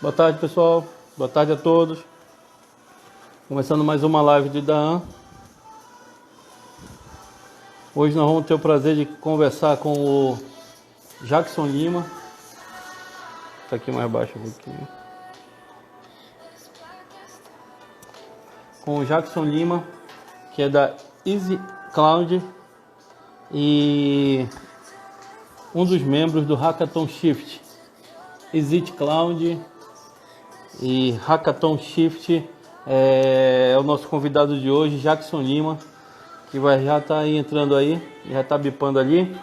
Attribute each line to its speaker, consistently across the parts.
Speaker 1: Boa tarde, pessoal. Boa tarde a todos. Começando mais uma live de Daan. Hoje nós vamos ter o prazer de conversar com o Jackson Lima. Está aqui mais baixo um pouquinho. Com o Jackson Lima, que é da Easy Cloud e um dos membros do Hackathon Shift. Easy Cloud e Hackathon Shift é o nosso convidado de hoje, Jackson Lima, que já estar aí entrando aí, já está bipando ali.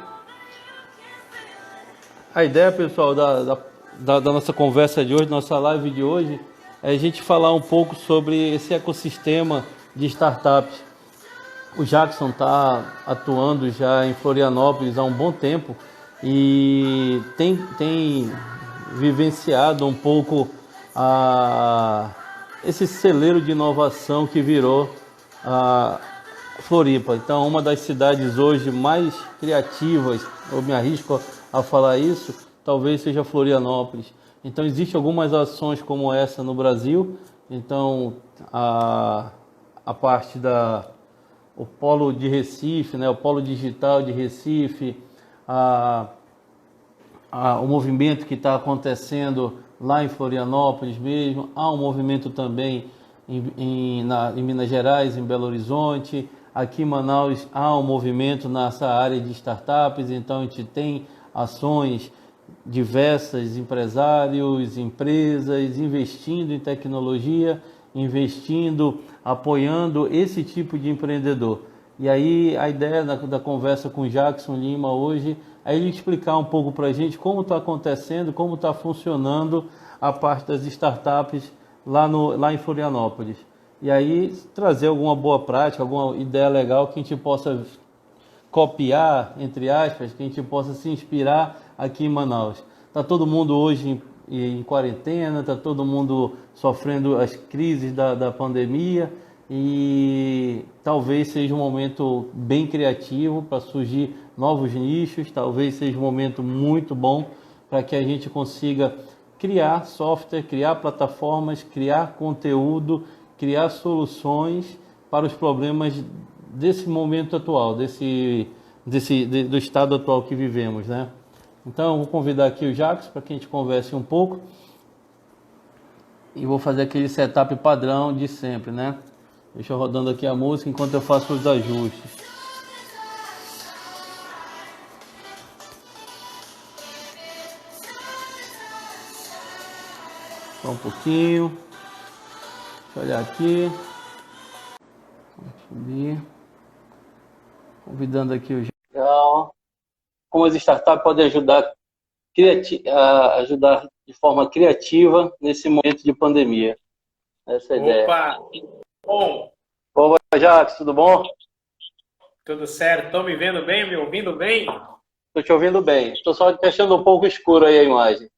Speaker 1: A ideia, pessoal, da nossa conversa de hoje, nossa live de hoje, é a gente falar um pouco sobre esse ecossistema de startups. O Jackson está atuando já em Florianópolis há um bom tempo e tem vivenciado um pouco esse celeiro de inovação que virou a Floripa. Então, uma das cidades hoje mais criativas, eu me arrisco a falar isso, talvez seja Florianópolis. Então, existem algumas ações como essa no Brasil. Então, a parte o polo de Recife, né, o polo digital de Recife, o movimento que está acontecendo lá em Florianópolis mesmo, há um movimento também em Minas Gerais, em Belo Horizonte, aqui em Manaus há um movimento nessa área de startups, então a gente tem ações diversas, empresários, empresas investindo em tecnologia, apoiando esse tipo de empreendedor. E aí a ideia da conversa com o Jackson Lima hoje é ele explicar um pouco para a gente como está acontecendo, como está funcionando a parte das startups lá em Florianópolis. E aí trazer alguma boa prática, alguma ideia legal que a gente possa copiar, entre aspas, que a gente possa se inspirar aqui em Manaus. Está todo mundo hoje em quarentena, está todo mundo sofrendo as crises da pandemia e talvez seja um momento bem criativo para surgir novos nichos, talvez seja um momento muito bom para que a gente consiga criar software, criar plataformas, criar conteúdo, criar soluções para os problemas desse momento atual, do estado atual que vivemos, né? Então, eu vou convidar aqui o Jacques para que a gente converse um pouco e vou fazer aquele setup padrão de sempre, né? Deixa eu rodando aqui a música enquanto eu faço os ajustes. Só um pouquinho. Deixa eu olhar aqui. Vamos subir. Convidando aqui o Legal. Como as startups podem ajudar de forma criativa nesse momento de pandemia. Essa é a ideia.
Speaker 2: Opa! Bom,
Speaker 1: Opa, Jacques, tudo bom?
Speaker 2: tudo certo? Estão me vendo bem, me ouvindo bem?
Speaker 1: Estou te ouvindo bem. Estou só deixando um pouco escuro aí a imagem.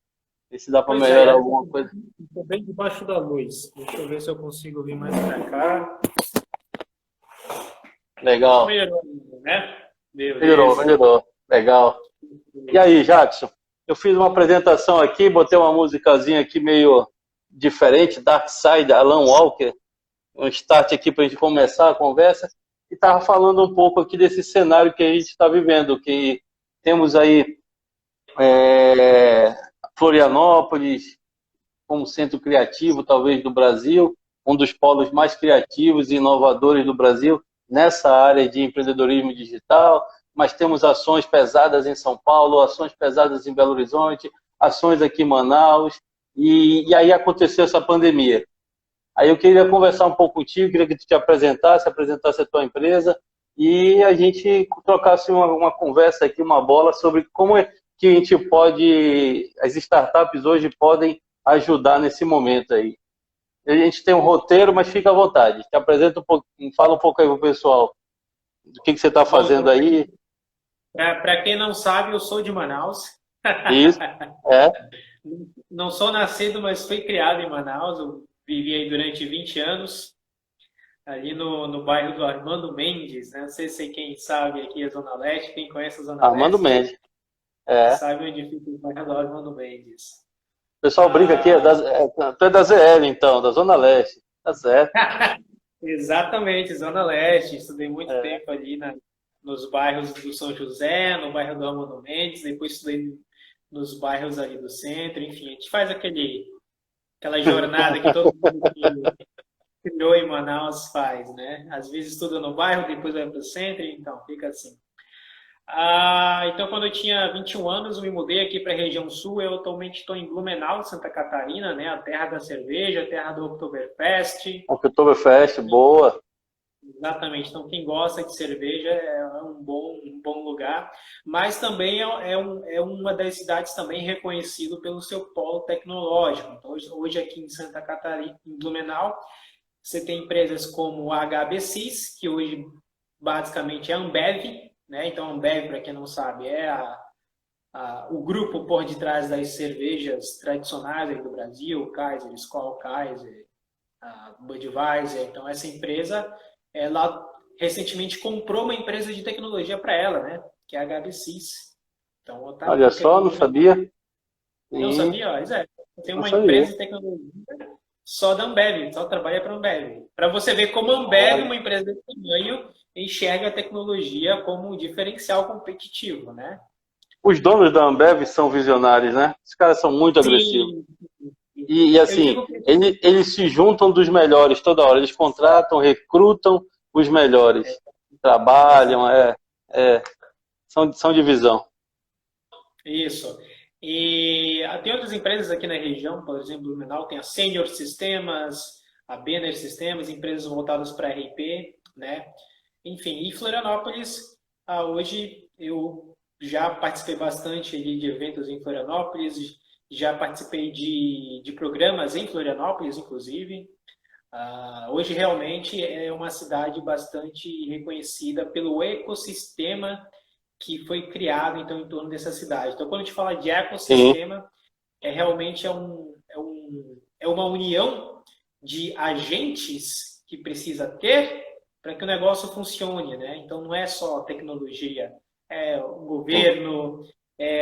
Speaker 1: Ver se dá para melhorar alguma coisa.
Speaker 2: Estou bem debaixo da luz. Deixa eu ver se eu consigo vir mais para cá.
Speaker 1: Legal.
Speaker 2: Melhorou, né?
Speaker 1: Melhorou. Legal. E aí, Jackson? Eu fiz uma apresentação aqui, botei uma musicazinha aqui meio diferente, Dark Side, Alan Walker, um start aqui para a gente começar a conversa, e estava falando um pouco aqui desse cenário que a gente está vivendo, que temos aí Florianópolis como centro criativo, talvez, do Brasil, um dos polos mais criativos e inovadores do Brasil nessa área de empreendedorismo digital, mas temos ações pesadas em São Paulo, ações pesadas em Belo Horizonte, ações aqui em Manaus, e aí aconteceu essa pandemia. Aí eu queria conversar um pouco contigo, queria que tu te apresentasse a tua empresa, e a gente trocasse uma conversa aqui, uma bola, sobre como é que a gente as startups hoje podem ajudar nesse momento aí. A gente tem um roteiro, mas fica à vontade. Te apresenta um pouco, fala um pouco aí pro pessoal do que você está fazendo aí.
Speaker 2: Para quem não sabe, eu sou de Manaus.
Speaker 1: Isso,
Speaker 2: Não sou nascido, mas fui criado em Manaus. Eu vivi aí durante 20 anos, ali no bairro do Armando Mendes, né? Não sei se quem sabe aqui a Zona Leste, quem conhece a Zona
Speaker 1: Armando
Speaker 2: Leste,
Speaker 1: Mendes.
Speaker 2: sabe onde fica o bairro do Armando Mendes.
Speaker 1: pessoal brinca aqui, tu é da ZL, então, da Zona Leste. Tá certo.
Speaker 2: Exatamente, Zona Leste. Estudei muito
Speaker 1: É.
Speaker 2: tempo ali nos bairros do São José, no bairro do Armando Mendes, depois estudei nos bairros ali do centro, enfim, a gente faz aquela jornada que todo mundo que criou em Manaus faz, né? Às vezes estuda no bairro, depois vai para o centro, então fica assim. Então, quando eu tinha 21 anos, eu me mudei aqui para a região sul. Eu atualmente estou em Blumenau, Santa Catarina, né? A terra da cerveja, a terra do Oktoberfest.
Speaker 1: Oktoberfest, boa.
Speaker 2: Exatamente. Então, quem gosta de cerveja é um bom lugar. Mas também é uma das cidades também reconhecido pelo seu polo tecnológico. Então, hoje aqui em Santa Catarina, em Blumenau, você tem empresas como a HBCs, que hoje basicamente é a Ambev, né? Então, a Ambev, para quem não sabe, é o grupo por detrás das cervejas tradicionais aí do Brasil, Kaiser, Skol, Kaiser, a Budweiser. Então, essa empresa, ela recentemente comprou uma empresa de tecnologia para ela, né? Que é a HBCs. Então, tá
Speaker 1: Olha só, não sabia.
Speaker 2: não sabia? Ó, tem
Speaker 1: Não
Speaker 2: uma
Speaker 1: sabia.
Speaker 2: empresa de tecnologia só da Ambev, só trabalha para a Ambev. Para você ver como a Ambev, uma empresa desse tamanho, enxerga a tecnologia como um diferencial competitivo, né?
Speaker 1: Os donos da Ambev são visionários, né? Os caras são muito agressivos.
Speaker 2: Sim.
Speaker 1: E assim, eles se juntam dos melhores toda hora. Eles contratam, recrutam os melhores. Trabalham, são divisão.
Speaker 2: Isso. E tem outras empresas aqui na região, por exemplo, Blumenau tem a Senior Sistemas, a Benner Sistemas, empresas voltadas para RP, né? Enfim, e Florianópolis, hoje eu já participei bastante ali de eventos em Florianópolis, já participei de programas em Florianópolis, inclusive. Hoje realmente é uma cidade bastante reconhecida pelo ecossistema que foi criado então em torno dessa cidade. Então, quando a gente fala de ecossistema, realmente é uma união de agentes que precisa ter para que o negócio funcione, né? Então, não é só tecnologia, é o governo,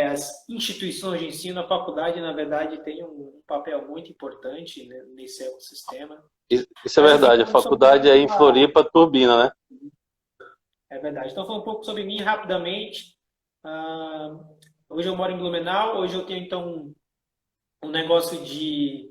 Speaker 2: as instituições de ensino, a faculdade, na verdade, tem um papel muito importante, né, nesse ecossistema.
Speaker 1: Isso é verdade, a faculdade é em Floripa, Turbina, né?
Speaker 2: É verdade. Então, falando um pouco sobre mim rapidamente. Hoje eu moro em Blumenau. Hoje eu tenho, então, um negócio de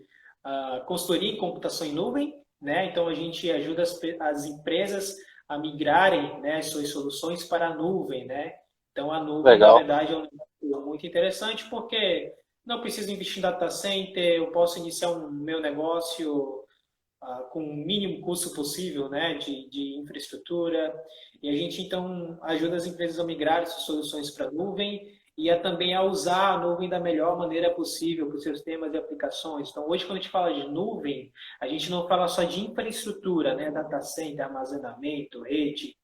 Speaker 2: consultoria em computação em nuvem, né? Então, a gente ajuda as empresas a migrarem, né, as suas soluções para a nuvem, né? Então, a nuvem,
Speaker 1: Legal.
Speaker 2: na verdade, é um negócio muito interessante porque não preciso investir em data center, eu posso iniciar o meu negócio com o mínimo custo possível, né, de infraestrutura. E a gente, então, ajuda as empresas a migrar suas soluções para a nuvem e também a usar a nuvem da melhor maneira possível para os seus temas e aplicações. Então, hoje, quando a gente fala de nuvem, a gente não fala só de infraestrutura, né, data center, armazenamento, rede.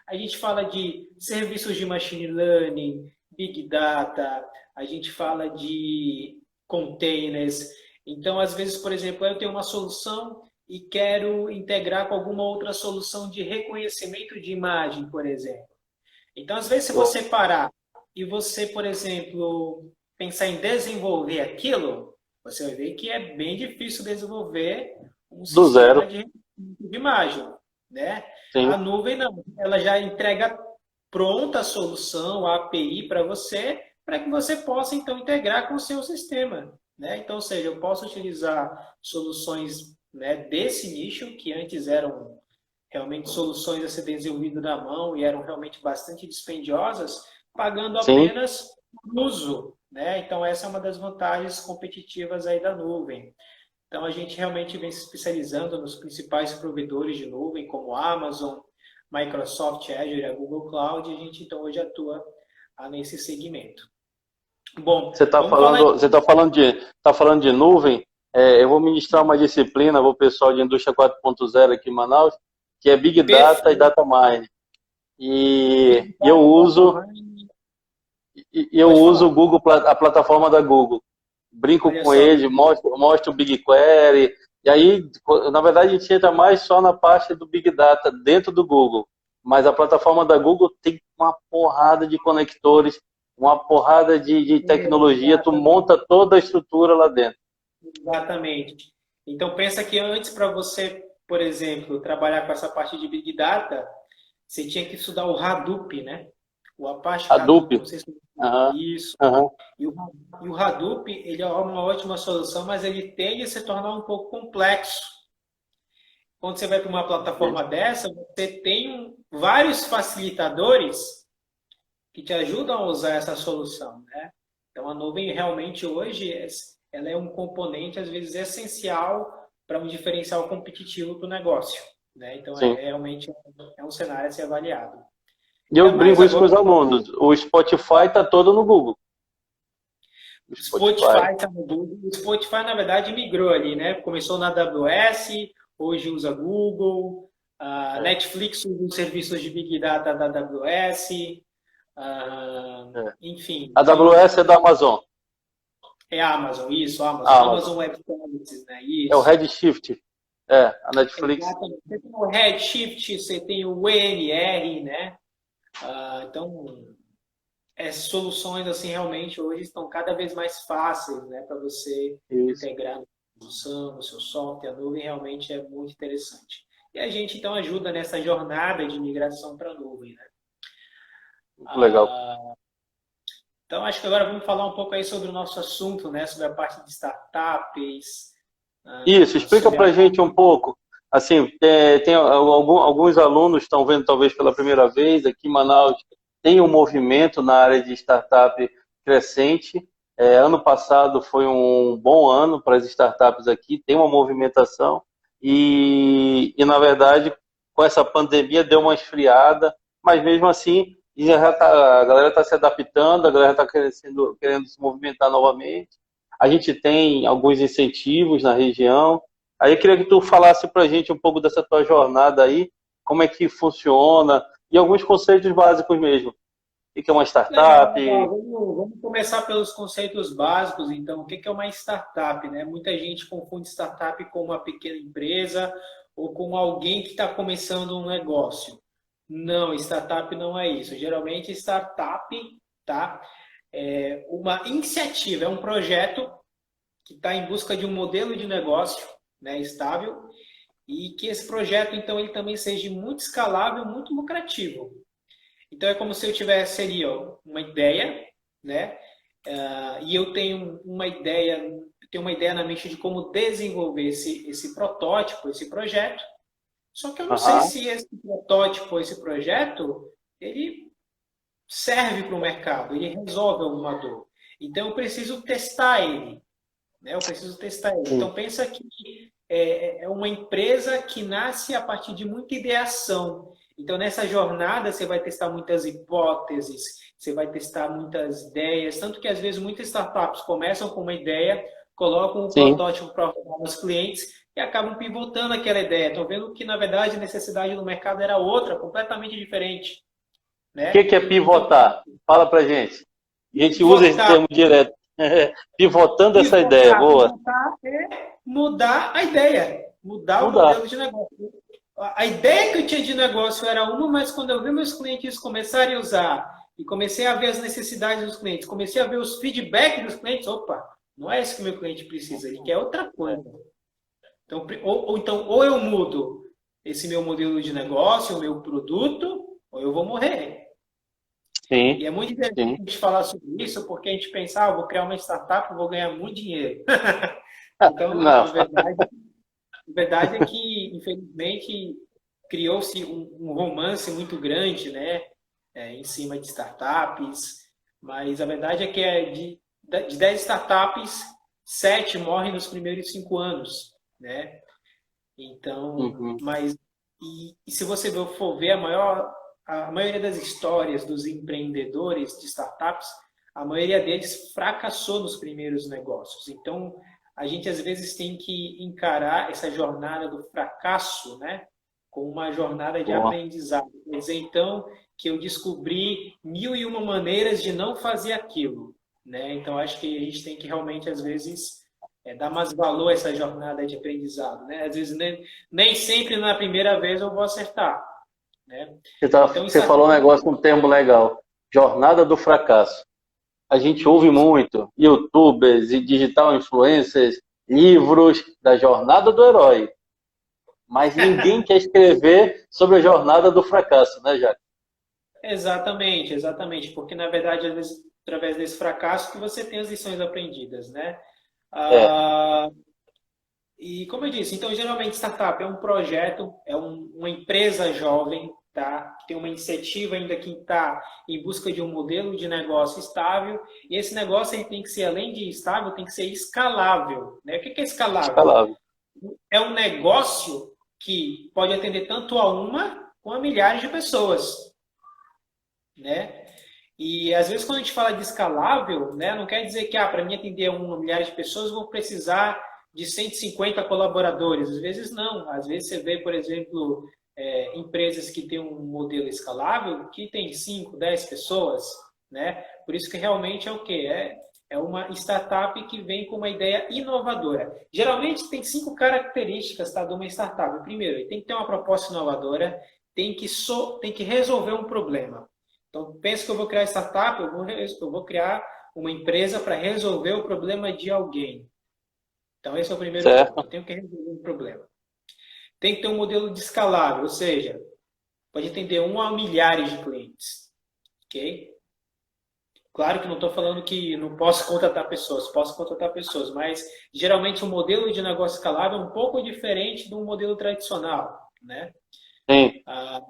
Speaker 2: A gente fala de serviços de machine learning, big data, a gente fala de containers. Então, às vezes, por exemplo, eu tenho uma solução e quero integrar com alguma outra solução de reconhecimento de imagem, por exemplo. Então, às vezes, se você parar e você, por exemplo, pensar em desenvolver aquilo, você vai ver que é bem difícil desenvolver um sistema de reconhecimento de imagem, né?
Speaker 1: Sim.
Speaker 2: A nuvem não, ela já entrega pronta a solução, a API para você, para que você possa, então, integrar com o seu sistema, né? Então, ou seja, eu posso utilizar soluções, né, desse nicho, que antes eram realmente soluções a ser desenvolvidas na mão e eram realmente bastante dispendiosas, pagando apenas o uso, né? Então, essa é uma das vantagens competitivas aí da nuvem. Então, a gente realmente vem se especializando nos principais provedores de nuvem, como Amazon, Microsoft Azure e a Google Cloud, e a gente, então, hoje atua nesse segmento. Bom,
Speaker 1: você está falando de nuvem. Eu vou ministrar uma disciplina para o pessoal de Indústria 4.0 aqui em Manaus, que é Big Data e Data Mining. E eu uso o Google, a plataforma da Google. Brinco com ele, mostro o BigQuery. E aí, na verdade, a gente entra mais só na parte do Big Data dentro do Google. Mas a plataforma da Google tem uma porrada de conectores, uma porrada de tecnologia. Tu monta toda a estrutura lá dentro.
Speaker 2: Exatamente. Então, pensa que antes, para você, por exemplo, trabalhar com essa parte de Big Data, você tinha que estudar o Hadoop, né? O Apache
Speaker 1: Hadoop.
Speaker 2: Hadoop, não sei se
Speaker 1: Aham,
Speaker 2: isso.
Speaker 1: aham.
Speaker 2: E o Hadoop, ele é uma ótima solução, mas ele tende a se tornar um pouco complexo. Quando você vai para uma plataforma dessa, você tem vários facilitadores que te ajudam a usar essa solução, né? Então, a nuvem realmente hoje ela é um componente, às vezes, essencial para um diferencial competitivo para o negócio, né? Então,
Speaker 1: Sim.
Speaker 2: realmente é um cenário a ser avaliado.
Speaker 1: E eu
Speaker 2: Ainda mais
Speaker 1: brinco isso com
Speaker 2: agora,
Speaker 1: os alunos. O Spotify está todo no Google. O Spotify.
Speaker 2: Spotify está no Google. O Spotify, na verdade, migrou ali, né? Começou na AWS, hoje usa Google. A Netflix usa os serviços de Big Data da AWS.
Speaker 1: É.
Speaker 2: Enfim,
Speaker 1: A AWS é da Amazon.
Speaker 2: é Amazon, isso, Amazon.
Speaker 1: Ah,
Speaker 2: Amazon Web Services, né?
Speaker 1: é o
Speaker 2: Isso.
Speaker 1: Redshift. É, a Netflix.
Speaker 2: Exatamente. Você tem o Redshift, você tem o ENR, né? Então, essas soluções, assim, realmente hoje estão cada vez mais fáceis, né? Para você
Speaker 1: Isso.
Speaker 2: integrar na solução, no seu software. A nuvem realmente é muito interessante. E a gente, então, ajuda nessa jornada de migração para a nuvem, né?
Speaker 1: Muito legal.
Speaker 2: Então, acho que agora vamos falar um pouco aí sobre o nosso assunto, né? Sobre a parte de startups.
Speaker 1: Isso, explica para a gente um pouco. Assim, tem alguns alunos estão vendo talvez pela primeira vez aqui em Manaus, tem um movimento na área de startup crescente. Ano passado foi um bom ano para as startups aqui, tem uma movimentação na verdade, com essa pandemia deu uma esfriada, mas mesmo assim a galera está se adaptando, a galera está querendo se movimentar novamente. A gente tem alguns incentivos na região. Aí eu queria que tu falasse para a gente um pouco dessa tua jornada aí, como é que funciona, e alguns conceitos básicos mesmo. O que é uma startup?
Speaker 2: Legal. Vamos começar pelos conceitos básicos, então. O que é uma startup, né? Muita gente confunde startup com uma pequena empresa ou com alguém que está começando um negócio. Não, startup não é isso. Geralmente, startup, tá? É uma iniciativa, é um projeto que está em busca de um modelo de negócio, né, estável, e que esse projeto, então, ele também seja muito escalável, muito lucrativo. Então, é como se eu tivesse ali, ó, uma ideia, né, e eu tenho uma ideia na mente de como desenvolver esse protótipo, esse projeto, só que eu não sei se esse protótipo, esse projeto, ele serve para o mercado, ele resolve alguma dor. Então, eu preciso testar ele. Né? Eu preciso testar ele. Então, pensa que é uma empresa que nasce a partir de muita ideação. Então, nessa jornada, você vai testar muitas hipóteses, você vai testar muitas ideias. Tanto que, às vezes, muitas startups começam com uma ideia, colocam um protótipo para rodar nos clientes e acabam pivotando aquela ideia. Estão vendo que, na verdade, a necessidade do mercado era outra, completamente diferente. Né?
Speaker 1: O que é pivotar? Fala pra gente. A gente pivotar, usa esse termo direto. Pivotando essa ideia, boa.
Speaker 2: Pivotar é mudar a ideia, mudar o modelo de negócio. A ideia que eu tinha de negócio era uma, mas quando eu vi meus clientes começarem a usar e comecei a ver as necessidades dos clientes, comecei a ver os feedbacks dos clientes, opa, não é isso que o meu cliente precisa, ele quer outra coisa. Então, ou eu mudo esse meu modelo de negócio, o meu produto, ou eu vou morrer.
Speaker 1: Sim,
Speaker 2: e é muito interessante a gente falar sobre isso, porque a gente pensa, vou criar uma startup, vou ganhar muito dinheiro. Então, a verdade é que, infelizmente, criou-se um romance muito grande, né, em cima de startups, mas a verdade é que de 10 startups, 7 morrem nos primeiros 5 anos, né? Então, mas e se você for ver a maioria das histórias dos empreendedores de startups, a maioria deles fracassou nos primeiros negócios. Então, a gente às vezes tem que encarar essa jornada do fracasso, né, como uma jornada de aprendizado. Quer dizer, então, que eu descobri 1001 maneiras de não fazer aquilo, né? Então, acho que a gente tem que realmente, às vezes, dar mais valor a essa jornada de aprendizado, né? Às vezes, nem sempre na primeira vez eu vou acertar. Né?
Speaker 1: Você falou um negócio, um termo legal, jornada do fracasso. A gente ouve muito youtubers e digital influencers livros da jornada do herói, mas ninguém quer escrever sobre a jornada do fracasso, né, Jacques?
Speaker 2: Exatamente, exatamente, porque na verdade, às vezes, através desse fracasso que você tem as lições aprendidas, né?
Speaker 1: É,
Speaker 2: Ah, e como eu disse, então geralmente startup é um projeto, uma empresa jovem, tá? Que tem uma iniciativa ainda que está em busca de um modelo de negócio estável, e esse negócio ele tem que ser, além de estável, tem que ser escalável, né? O que é escalável?
Speaker 1: escalável.
Speaker 2: É um negócio que pode atender tanto a uma como a milhares de pessoas, né? E às vezes quando a gente fala de escalável, né, não quer dizer que para mim atender um milhar de pessoas eu vou precisar de 150 colaboradores. Às vezes não. Às vezes você vê, por exemplo, empresas que têm um modelo escalável que tem 5, 10 pessoas, né? Por isso que realmente é o quê? É uma startup que vem com uma ideia inovadora. Geralmente tem 5 características, tá, de uma startup. Primeiro, ele tem que ter uma proposta inovadora, tem que resolver um problema. Então, pensa que eu vou criar startup, eu vou criar uma empresa para resolver o problema de alguém. Então, esse é o primeiro ponto.
Speaker 1: Certo?
Speaker 2: Eu tenho que resolver um problema. Tem que ter um modelo de escalável, ou seja, pode atender 1 a milhares de clientes. Ok? Claro que não estou falando que não posso contratar pessoas, posso contratar pessoas, mas geralmente o modelo de negócio escalável é um pouco diferente de um modelo tradicional, né?
Speaker 1: Sim.
Speaker 2: Ah,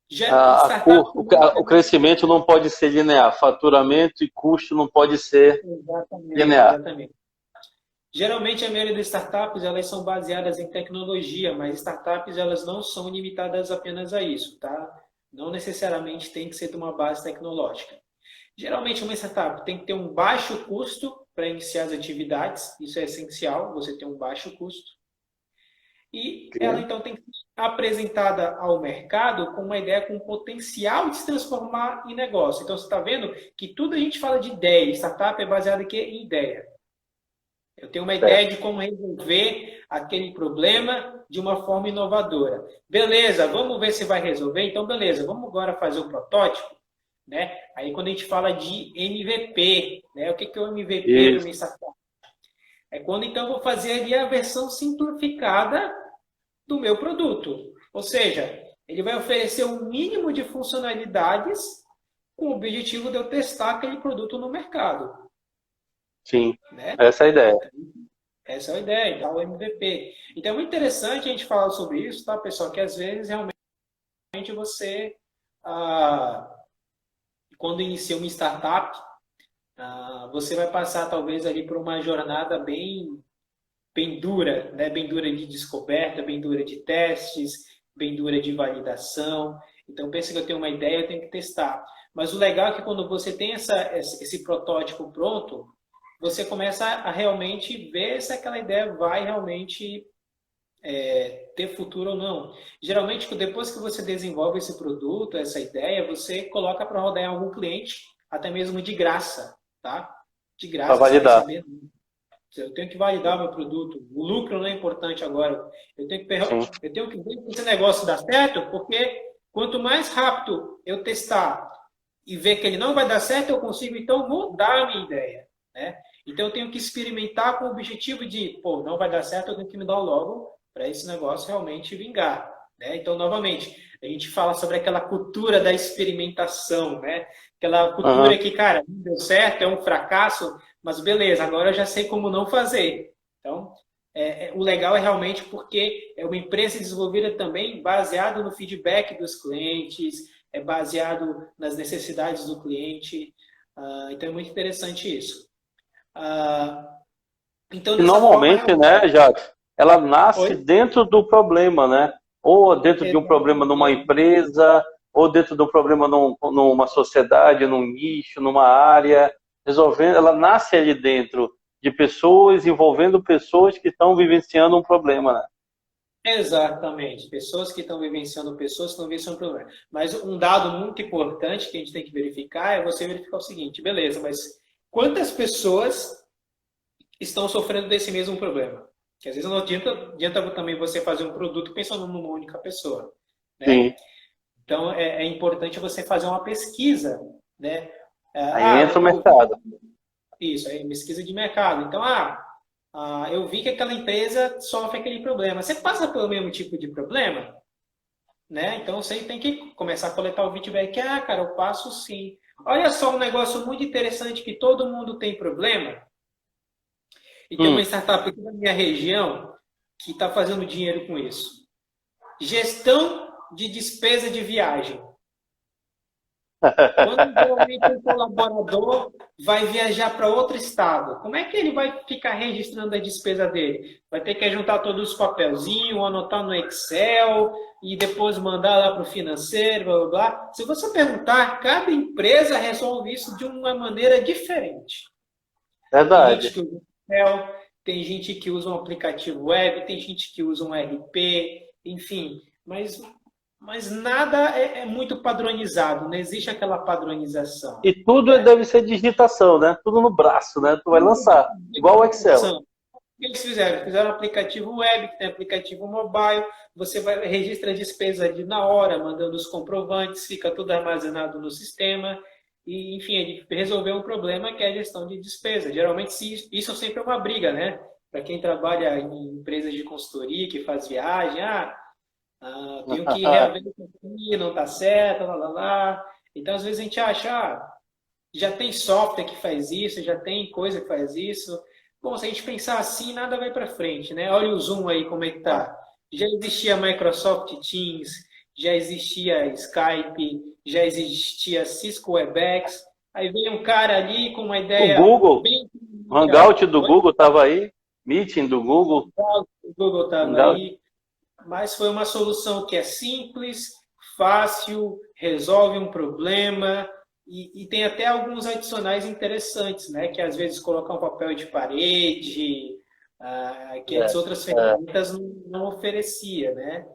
Speaker 2: startup.
Speaker 1: O crescimento não pode ser linear. Faturamento e custo não pode ser
Speaker 2: Exatamente,
Speaker 1: linear.
Speaker 2: exatamente. Geralmente a maioria das startups elas são baseadas em tecnologia, mas startups elas não são limitadas apenas a isso, tá? Não necessariamente tem que ser de uma base tecnológica. Geralmente uma startup tem que ter um baixo custo para iniciar as atividades, isso é essencial, você ter um baixo custo. E ela então tem que ser apresentada ao mercado com uma ideia com potencial de se transformar em negócio. Então você está vendo que tudo a gente fala de ideia, startup é baseado em ideia. Eu tenho uma ideia de como resolver aquele problema de uma forma inovadora. Beleza, vamos ver se vai resolver. Então, beleza, vamos agora fazer o protótipo, né? Aí, quando a gente fala de MVP, né? O que é o MVP para uma startup? É quando, então, eu vou fazer ali a versão simplificada do meu produto. Ou seja, ele vai oferecer um mínimo de funcionalidades com o objetivo de eu testar aquele produto no mercado.
Speaker 1: Sim,
Speaker 2: Né?
Speaker 1: essa é a ideia.
Speaker 2: Essa é a ideia, então, o MVP. Então é muito interessante a gente falar sobre isso, tá, pessoal? Que às vezes realmente você, quando inicia uma startup, você vai passar talvez ali por uma jornada bem dura, né? Bem dura de descoberta, bem dura de testes, bem dura de validação. Então pensa que eu tenho uma ideia, eu tenho que testar. Mas o legal é que quando você tem esse protótipo pronto, você começa a realmente ver se aquela ideia vai realmente ter futuro ou não. Geralmente, depois que você desenvolve esse produto, essa ideia, você coloca para rodar em algum cliente, até mesmo de graça, tá? De
Speaker 1: Para
Speaker 2: graça, sem
Speaker 1: validar.
Speaker 2: receber. Eu tenho que validar o meu produto. O lucro não é importante agora. Eu tenho que ver se esse negócio dá certo, porque quanto mais rápido eu testar e ver que ele não vai dar certo, eu consigo, então, mudar a minha ideia, né? Então, eu tenho que experimentar com o objetivo de, não vai dar certo, eu tenho que mudar logo para esse negócio realmente vingar, né? Então, novamente, a gente fala sobre aquela cultura da experimentação, né? Aquela cultura que, cara, não deu certo, é um fracasso, mas beleza, agora eu já sei como não fazer. Então, o legal é realmente porque é uma empresa desenvolvida também baseado no feedback dos clientes, é baseado nas necessidades do cliente. Então, é muito interessante isso. Então,
Speaker 1: E
Speaker 2: dessa forma,
Speaker 1: normalmente,
Speaker 2: realmente...
Speaker 1: né, Jacques, ela nasce
Speaker 2: Oi?
Speaker 1: dentro do problema, né? Ou dentro de um problema numa empresa, ou dentro de um problema numa sociedade, num nicho, numa área, resolvendo, ela nasce ali dentro de pessoas, envolvendo pessoas que estão vivenciando um problema, né?
Speaker 2: Exatamente. Pessoas que estão vivenciando um problema. Mas um dado muito importante que a gente tem que verificar é você verificar o seguinte, beleza, mas quantas pessoas estão sofrendo desse mesmo problema? Que às vezes não adianta também você fazer um produto pensando numa única pessoa, né?
Speaker 1: Sim.
Speaker 2: Então, é importante você fazer uma pesquisa, né?
Speaker 1: Aí entra o mercado.
Speaker 2: Isso, é pesquisa de mercado. Então, eu vi que aquela empresa sofre aquele problema. Você passa pelo mesmo tipo de problema? Né? Então você tem que começar a coletar o feedback. Cara, eu passo sim. Olha só um negócio muito interessante que todo mundo tem problema. E tem uma
Speaker 1: Hum.
Speaker 2: startup aqui na minha região que está fazendo dinheiro com isso. Gestão de despesa de viagem. Quando geralmente um colaborador vai viajar para outro estado, como é que ele vai ficar registrando a despesa dele? Vai ter que juntar todos os papelzinhos, anotar no Excel e depois mandar lá para o financeiro, blá, blá, blá. Se você perguntar, cada empresa resolve isso de uma maneira diferente. Tem gente
Speaker 1: Verdade.
Speaker 2: que usa Excel, tem gente que usa um aplicativo web, tem gente que usa um RP, enfim, mas nada é muito padronizado, não existe aquela padronização,
Speaker 1: E tudo
Speaker 2: né?
Speaker 1: deve ser digitação, né? Tudo no braço, né? Tu vai lançar, igual o Excel.
Speaker 2: O que eles fizeram? Fizeram um aplicativo web, que tem aplicativo mobile, você vai registra a despesa ali na hora, mandando os comprovantes, fica tudo armazenado no sistema, e enfim, ele resolveu um problema que é a gestão de despesa. Geralmente isso sempre é uma briga, né? Para quem trabalha em empresas de consultoria, que faz viagem, tenho que reaver isso aqui, não está certo, lá, lá, lá. Então, às vezes a gente acha, já tem software que faz isso, já tem coisa que faz isso. Bom, se a gente pensar assim, nada vai para frente, né? Olha o Zoom aí como é que tá. Já existia Microsoft Teams, já existia Skype, já existia Cisco Webex. Aí veio um cara ali com uma
Speaker 1: O
Speaker 2: ideia
Speaker 1: Google,
Speaker 2: bem
Speaker 1: o Hangout do
Speaker 2: Oi?
Speaker 1: Google estava aí, Meeting do Google,
Speaker 2: O Google estava
Speaker 1: Hangout.
Speaker 2: aí, mas foi uma solução que é simples, fácil, resolve um problema e tem até alguns adicionais interessantes, né? Que às vezes colocar um papel de parede, que as
Speaker 1: É,
Speaker 2: outras
Speaker 1: é.
Speaker 2: ferramentas não oferecia, né?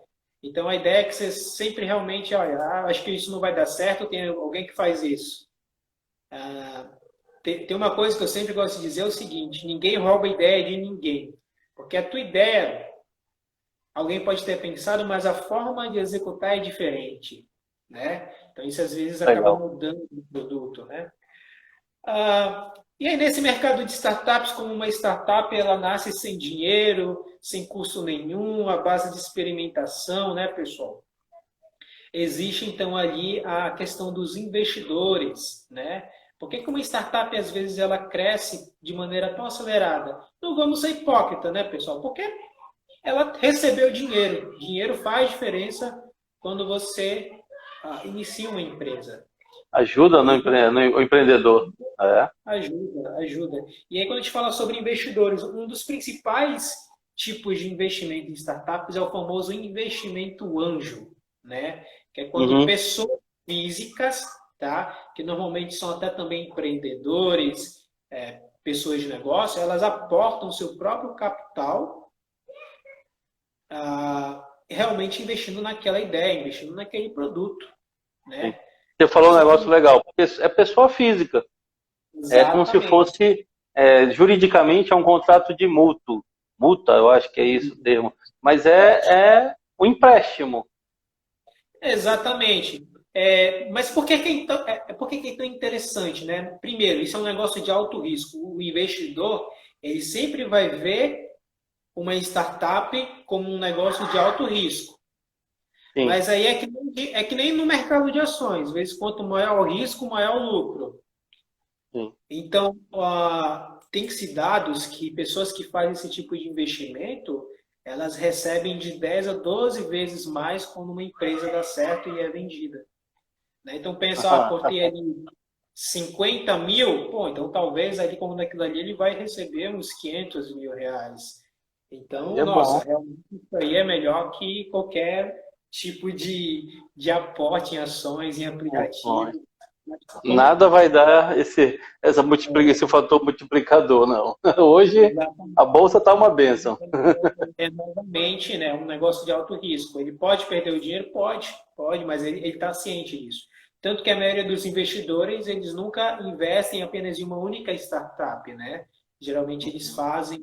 Speaker 2: Então a ideia é que você sempre realmente, olha, acho que isso não vai dar certo, tem alguém que faz isso. Tem uma coisa que eu sempre gosto de dizer é o seguinte: ninguém rouba a ideia de ninguém, porque a tua ideia alguém pode ter pensado, mas a forma de executar é diferente, né? Então isso às vezes acaba
Speaker 1: Legal.
Speaker 2: mudando o produto, né? E aí nesse mercado de startups, como uma startup ela nasce sem dinheiro, sem custo nenhum, à base de experimentação, né, pessoal? Existe então ali a questão dos investidores, né? Por que que uma startup às vezes ela cresce de maneira tão acelerada? Não vamos ser hipócrita, né, pessoal? Porque ela recebeu dinheiro. Dinheiro faz diferença quando você inicia uma empresa.
Speaker 1: Ajuda
Speaker 2: E aí,
Speaker 1: no empreendedor. É.
Speaker 2: ajuda, ajuda. E aí, quando a gente fala sobre investidores, um dos principais tipos de investimento em startups é o famoso investimento anjo, né? Que é quando
Speaker 1: Uhum.
Speaker 2: pessoas físicas, tá? Que normalmente são até também empreendedores, pessoas de negócio, elas aportam seu próprio capital realmente investindo naquela ideia, investindo naquele produto,
Speaker 1: Sim.
Speaker 2: né?
Speaker 1: Você falou um
Speaker 2: Isso
Speaker 1: negócio
Speaker 2: tem
Speaker 1: legal. É pessoa física. É como se
Speaker 2: exatamente,
Speaker 1: fosse, juridicamente, é um contrato de mútuo. Multa, eu acho que é isso o termo. Mas é um empréstimo.
Speaker 2: exatamente. Mas por que é tão interessante, né? Primeiro, isso é um negócio de alto risco. O investidor, ele sempre vai ver uma startup como um negócio de alto risco.
Speaker 1: Sim.
Speaker 2: Mas aí é que nem no mercado de ações. Às vezes, quanto maior o risco, maior o lucro.
Speaker 1: Sim.
Speaker 2: Então, tem-se dados que pessoas que fazem esse tipo de investimento, elas recebem de 10 a 12 vezes mais quando uma empresa dá certo e é vendida. Né? Então, pensa, aportei ali 50 mil, pô, então talvez ali como daquilo ali ele vai receber uns 500 mil reais.
Speaker 1: Aí
Speaker 2: Então,
Speaker 1: é bom.
Speaker 2: nossa, realmente isso aí é melhor que qualquer tipo de aporte em ações, em
Speaker 1: Bom,
Speaker 2: aplicativo.
Speaker 1: nada vai dar esse fator multiplicador, não. Hoje a bolsa está uma bênção.
Speaker 2: É novamente, né, um negócio de alto risco. Ele pode perder o dinheiro? Pode, mas ele está ciente disso. Tanto que a maioria dos investidores, eles nunca investem apenas em uma única startup, né? Geralmente eles fazem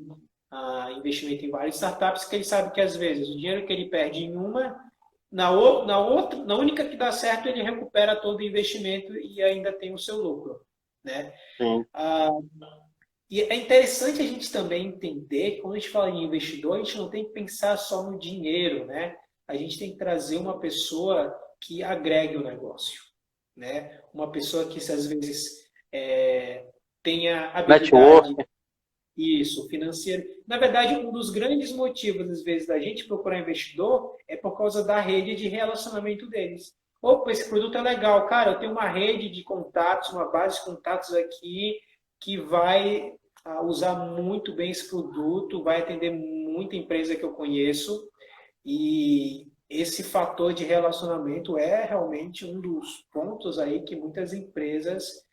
Speaker 2: investimento em várias startups, que eles sabem que às vezes o dinheiro que ele perde em uma, na outra, na única que dá certo, ele recupera todo o investimento e ainda tem o seu lucro, né?
Speaker 1: Sim.
Speaker 2: E é interessante a gente também entender que quando a gente fala em investidor, a gente não tem que pensar só no dinheiro, né? A gente tem que trazer uma pessoa que agregue o negócio, né? Uma pessoa que, se às vezes, tenha
Speaker 1: Network.
Speaker 2: habilidade, isso, financeira. Na verdade, um dos grandes motivos, às vezes, da gente procurar investidor é por causa da rede de relacionamento deles. Opa, esse produto é legal. Cara, eu tenho uma rede de contatos, uma base de contatos aqui que vai usar muito bem esse produto, vai atender muita empresa que eu conheço. E esse fator de relacionamento é realmente um dos pontos aí que muitas empresas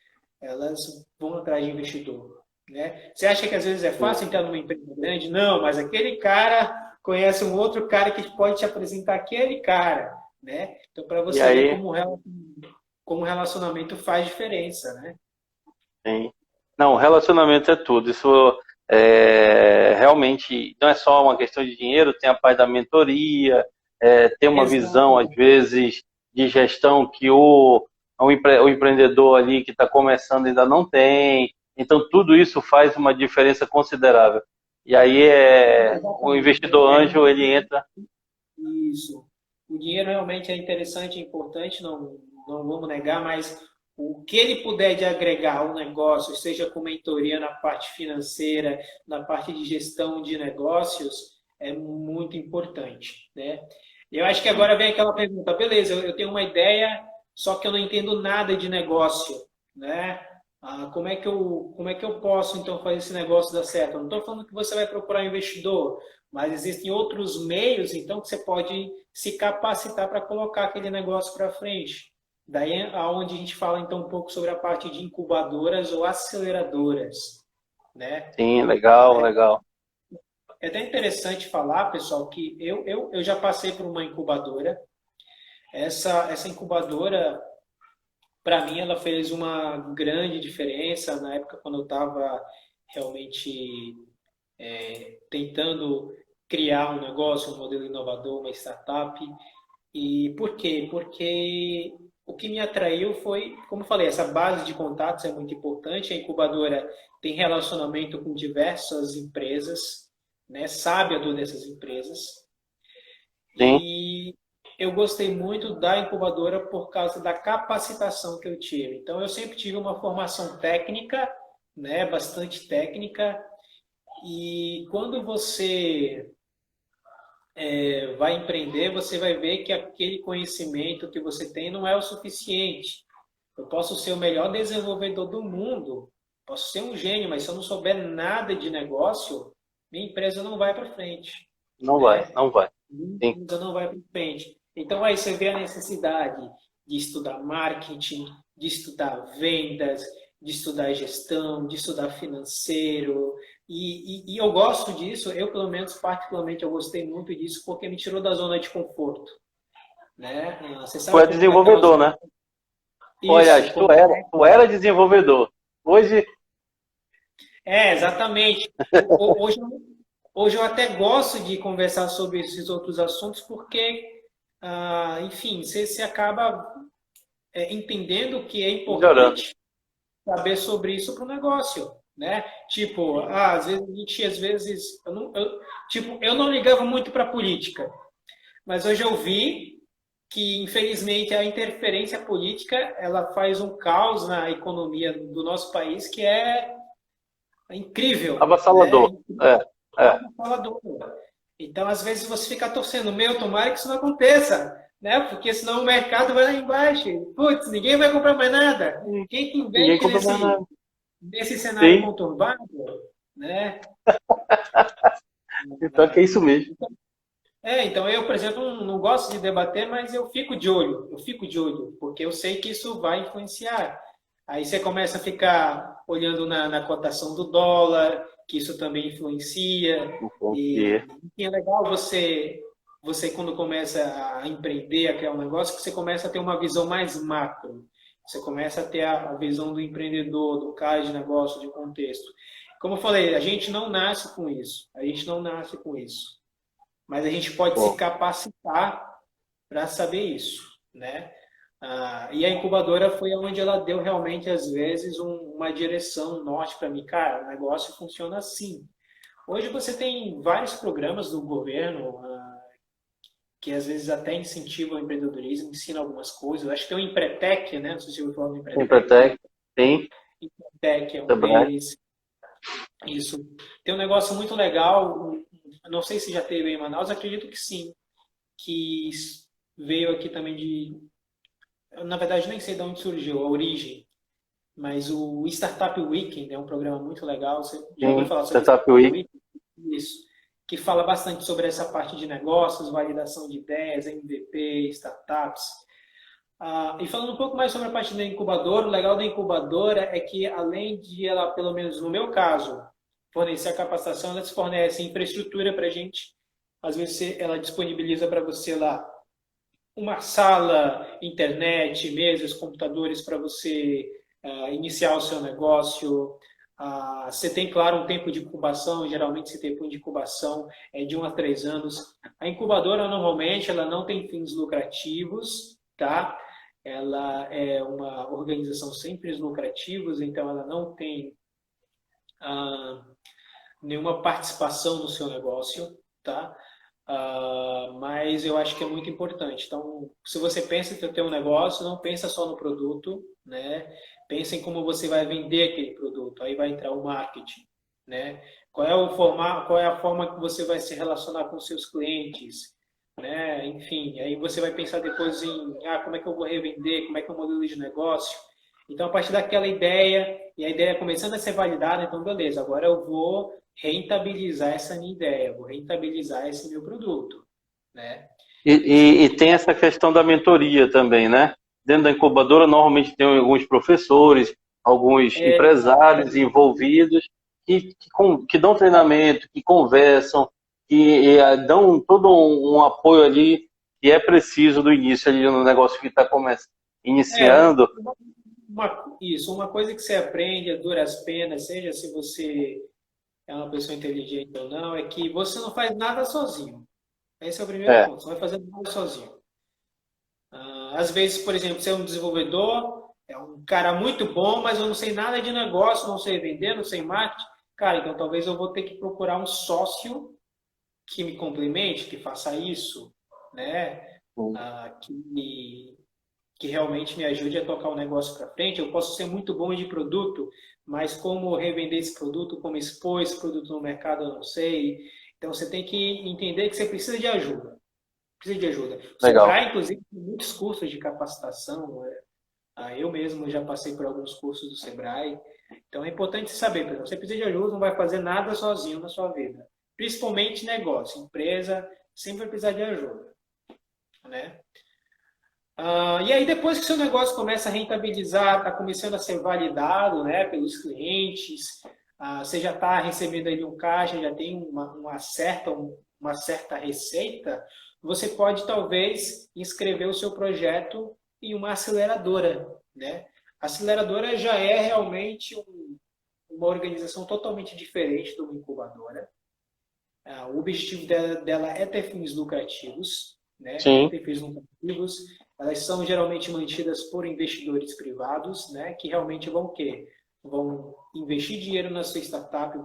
Speaker 2: elas vão atrás de investidor, né? Você acha que às vezes é fácil entrar numa empresa grande? Não, mas aquele cara conhece um outro cara que pode te apresentar aquele cara, né? Então, para
Speaker 1: E
Speaker 2: você ver
Speaker 1: aí,
Speaker 2: como relacionamento faz diferença, né?
Speaker 1: sim. Não, relacionamento é tudo. Isso realmente não é só uma questão de dinheiro, tem a parte da mentoria, tem uma visão, às
Speaker 2: Exato.
Speaker 1: vezes, de gestão que o empreendedor ali que está começando ainda não tem. Então, tudo isso faz uma diferença considerável. E aí, o
Speaker 2: Exatamente.
Speaker 1: investidor anjo, ele entra.
Speaker 2: Isso. O dinheiro realmente é interessante, é importante, não vamos negar, mas o que ele puder de agregar ao negócio, seja com mentoria na parte financeira, na parte de gestão de negócios, é muito importante, né? Eu acho que agora vem aquela pergunta, beleza, eu tenho uma ideia, só que eu não entendo nada de negócio, né? Como é que eu posso, então, fazer esse negócio dar certo? Eu não estou falando que você vai procurar um investidor, mas existem outros meios, então, que você pode se capacitar para colocar aquele negócio para frente. Daí é aonde a gente fala, então, um pouco sobre a parte de incubadoras ou aceleradoras, né?
Speaker 1: Sim, legal, legal.
Speaker 2: É até interessante falar, pessoal, que eu já passei por uma incubadora. Essa incubadora, para mim, ela fez uma grande diferença na época quando eu estava realmente tentando criar um negócio, um modelo inovador, uma startup. E por quê? Porque o que me atraiu foi, como eu falei, essa base de contatos é muito importante. A incubadora tem relacionamento com diversas empresas, né? Sabe a dor dessas empresas.
Speaker 1: Sim.
Speaker 2: E eu gostei muito da incubadora por causa da capacitação que eu tive. Então, eu sempre tive uma formação técnica, né? Bastante técnica. E quando você vai empreender, você vai ver que aquele conhecimento que você tem não é o suficiente. Eu posso ser o melhor desenvolvedor do mundo, posso ser um gênio, mas se eu não souber nada de negócio, minha empresa não vai para frente,
Speaker 1: Não vai,
Speaker 2: né?
Speaker 1: não vai.
Speaker 2: Minha
Speaker 1: Sim.
Speaker 2: empresa não vai para frente. Então aí você vê a necessidade de estudar marketing, de estudar vendas, de estudar gestão, de estudar financeiro, e eu gosto disso, eu pelo menos particularmente eu gostei muito disso porque me tirou da zona de conforto, né? Você
Speaker 1: Tu
Speaker 2: sabe
Speaker 1: é
Speaker 2: como é aquela
Speaker 1: desenvolvedor,
Speaker 2: zona...
Speaker 1: né?
Speaker 2: Isso,
Speaker 1: Aliás, tu era desenvolvedor. Hoje,
Speaker 2: exatamente. Hoje eu até gosto de conversar sobre esses outros assuntos porque, enfim, você acaba entendendo que é
Speaker 1: melhorando.
Speaker 2: importante saber sobre isso para o negócio, né? Tipo, às vezes a gente, tipo, eu não ligava muito para política, mas hoje eu vi que, infelizmente, a interferência política ela faz um caos na economia do nosso país que é incrível, né?
Speaker 1: Avassalador. É, é.
Speaker 2: Falador. Então, às vezes, você fica torcendo, tomara que isso não aconteça, né? Porque senão o mercado vai lá embaixo. Putz, ninguém vai comprar mais nada. Quem que
Speaker 1: Ninguém
Speaker 2: investe
Speaker 1: compra mais nada.
Speaker 2: nesse cenário
Speaker 1: Sim,
Speaker 2: conturbado, né?
Speaker 1: então que é isso mesmo.
Speaker 2: Então eu, por exemplo, não gosto de debater, mas eu fico de olho, porque eu sei que isso vai influenciar. Aí você começa a ficar olhando na cotação do dólar, que isso também influencia.
Speaker 1: Porque
Speaker 2: E é legal você quando começa a empreender, a criar um negócio, que você começa a ter uma visão mais macro. Você começa a ter a visão do empreendedor, do cara de negócio, de contexto. Como eu falei, a gente não nasce com isso. A gente não nasce com isso. Mas a gente pode se
Speaker 1: pô,
Speaker 2: capacitar para saber isso, né? E a incubadora foi onde ela deu realmente, às vezes, uma direção, um norte para mim. Cara, o negócio funciona assim. Hoje você tem vários programas do governo que às vezes até incentivam o empreendedorismo, ensinam algumas coisas. Eu acho que tem o Empretec, né? Não sei se você ouviu falar do Empretec.
Speaker 1: Empretec, sim,
Speaker 2: Empretec é um
Speaker 1: Sebrae.
Speaker 2: deles. Isso. Tem um negócio muito legal, não sei se já teve em Manaus, acredito que sim, que veio aqui também na verdade nem sei de onde surgiu, a origem, mas o Startup Weekend é um programa muito legal, você já ouviu
Speaker 1: Sim,
Speaker 2: falar sobre o
Speaker 1: Startup
Speaker 2: Startup
Speaker 1: Week.
Speaker 2: Weekend? Isso, que fala bastante sobre essa parte de negócios, validação de ideias, MVP, startups. E falando um pouco mais sobre a parte da incubadora, o legal da incubadora é que, além de ela, pelo menos no meu caso, fornecer a capacitação, ela fornece infraestrutura para a gente. Às vezes, ela disponibiliza para você lá uma sala, internet, mesas, computadores para você iniciar o seu negócio. Você tem, claro, um tempo de incubação, geralmente esse tempo de incubação é de 1 a 3 anos. A incubadora, normalmente, ela não tem fins lucrativos, tá? Ela é uma organização sem fins lucrativos, então ela não tem ah, nenhuma participação no seu negócio, tá? Mas eu acho que é muito importante. Então, se você pensa em ter um negócio, não pensa só no produto, né? Pensa em como você vai vender aquele produto. Aí vai entrar o marketing, né? Qual é o formato, qual é a forma que você vai se relacionar com seus clientes, né? Enfim, aí você vai pensar depois em, como é que eu vou revender, como é que é o modelo de negócio. Então, a partir daquela ideia, e a ideia começando a ser validada, então, beleza, agora eu vou rentabilizar essa minha ideia, vou rentabilizar esse meu produto, né?
Speaker 1: E,
Speaker 2: Isso é
Speaker 1: e
Speaker 2: muito.
Speaker 1: tem essa questão da mentoria também, né? Dentro da incubadora, normalmente tem alguns professores, alguns
Speaker 2: É,
Speaker 1: empresários envolvidos que dão treinamento, que conversam, que dão todo um apoio ali que é preciso do início ali no negócio que está
Speaker 2: é
Speaker 1: iniciando.
Speaker 2: isso, uma coisa que você aprende a duras penas, seja se você é uma pessoa inteligente ou não, é que você não faz nada sozinho. Esse é o primeiro
Speaker 1: É,
Speaker 2: ponto, você não vai fazer nada sozinho. Às vezes, por exemplo, você é um desenvolvedor, é um cara muito bom, mas eu não sei nada de negócio, não sei vender, não sei marketing. Cara, então talvez eu vou ter que procurar um sócio que me complemente, que faça isso, né? Que realmente me ajude a tocar o negócio para frente. Eu posso ser muito bom de produto, mas como revender esse produto, como expor esse produto no mercado, eu não sei. Então você tem que entender que você precisa de ajuda. Precisa de ajuda. O
Speaker 1: legal.
Speaker 2: Sebrae, inclusive, tem muitos cursos de capacitação. Eu mesmo já passei por alguns cursos do Sebrae. Então é importante saber, pessoal. Você precisa de ajuda, não vai fazer nada sozinho na sua vida. Principalmente negócio, empresa, sempre vai precisar de ajuda, né? E aí, depois que o seu negócio começa a rentabilizar, está começando a ser validado, né, pelos clientes, você já está recebendo ali um caixa, já tem uma certa receita, você pode talvez inscrever o seu projeto em uma aceleradora, né? A aceleradora já é realmente uma organização totalmente diferente de uma incubadora. O objetivo dela é ter fins lucrativos, né? É
Speaker 1: Sim,
Speaker 2: ter fins lucrativos. Elas são geralmente mantidas por investidores privados, né? Que realmente vão querer, vão investir dinheiro na sua startup,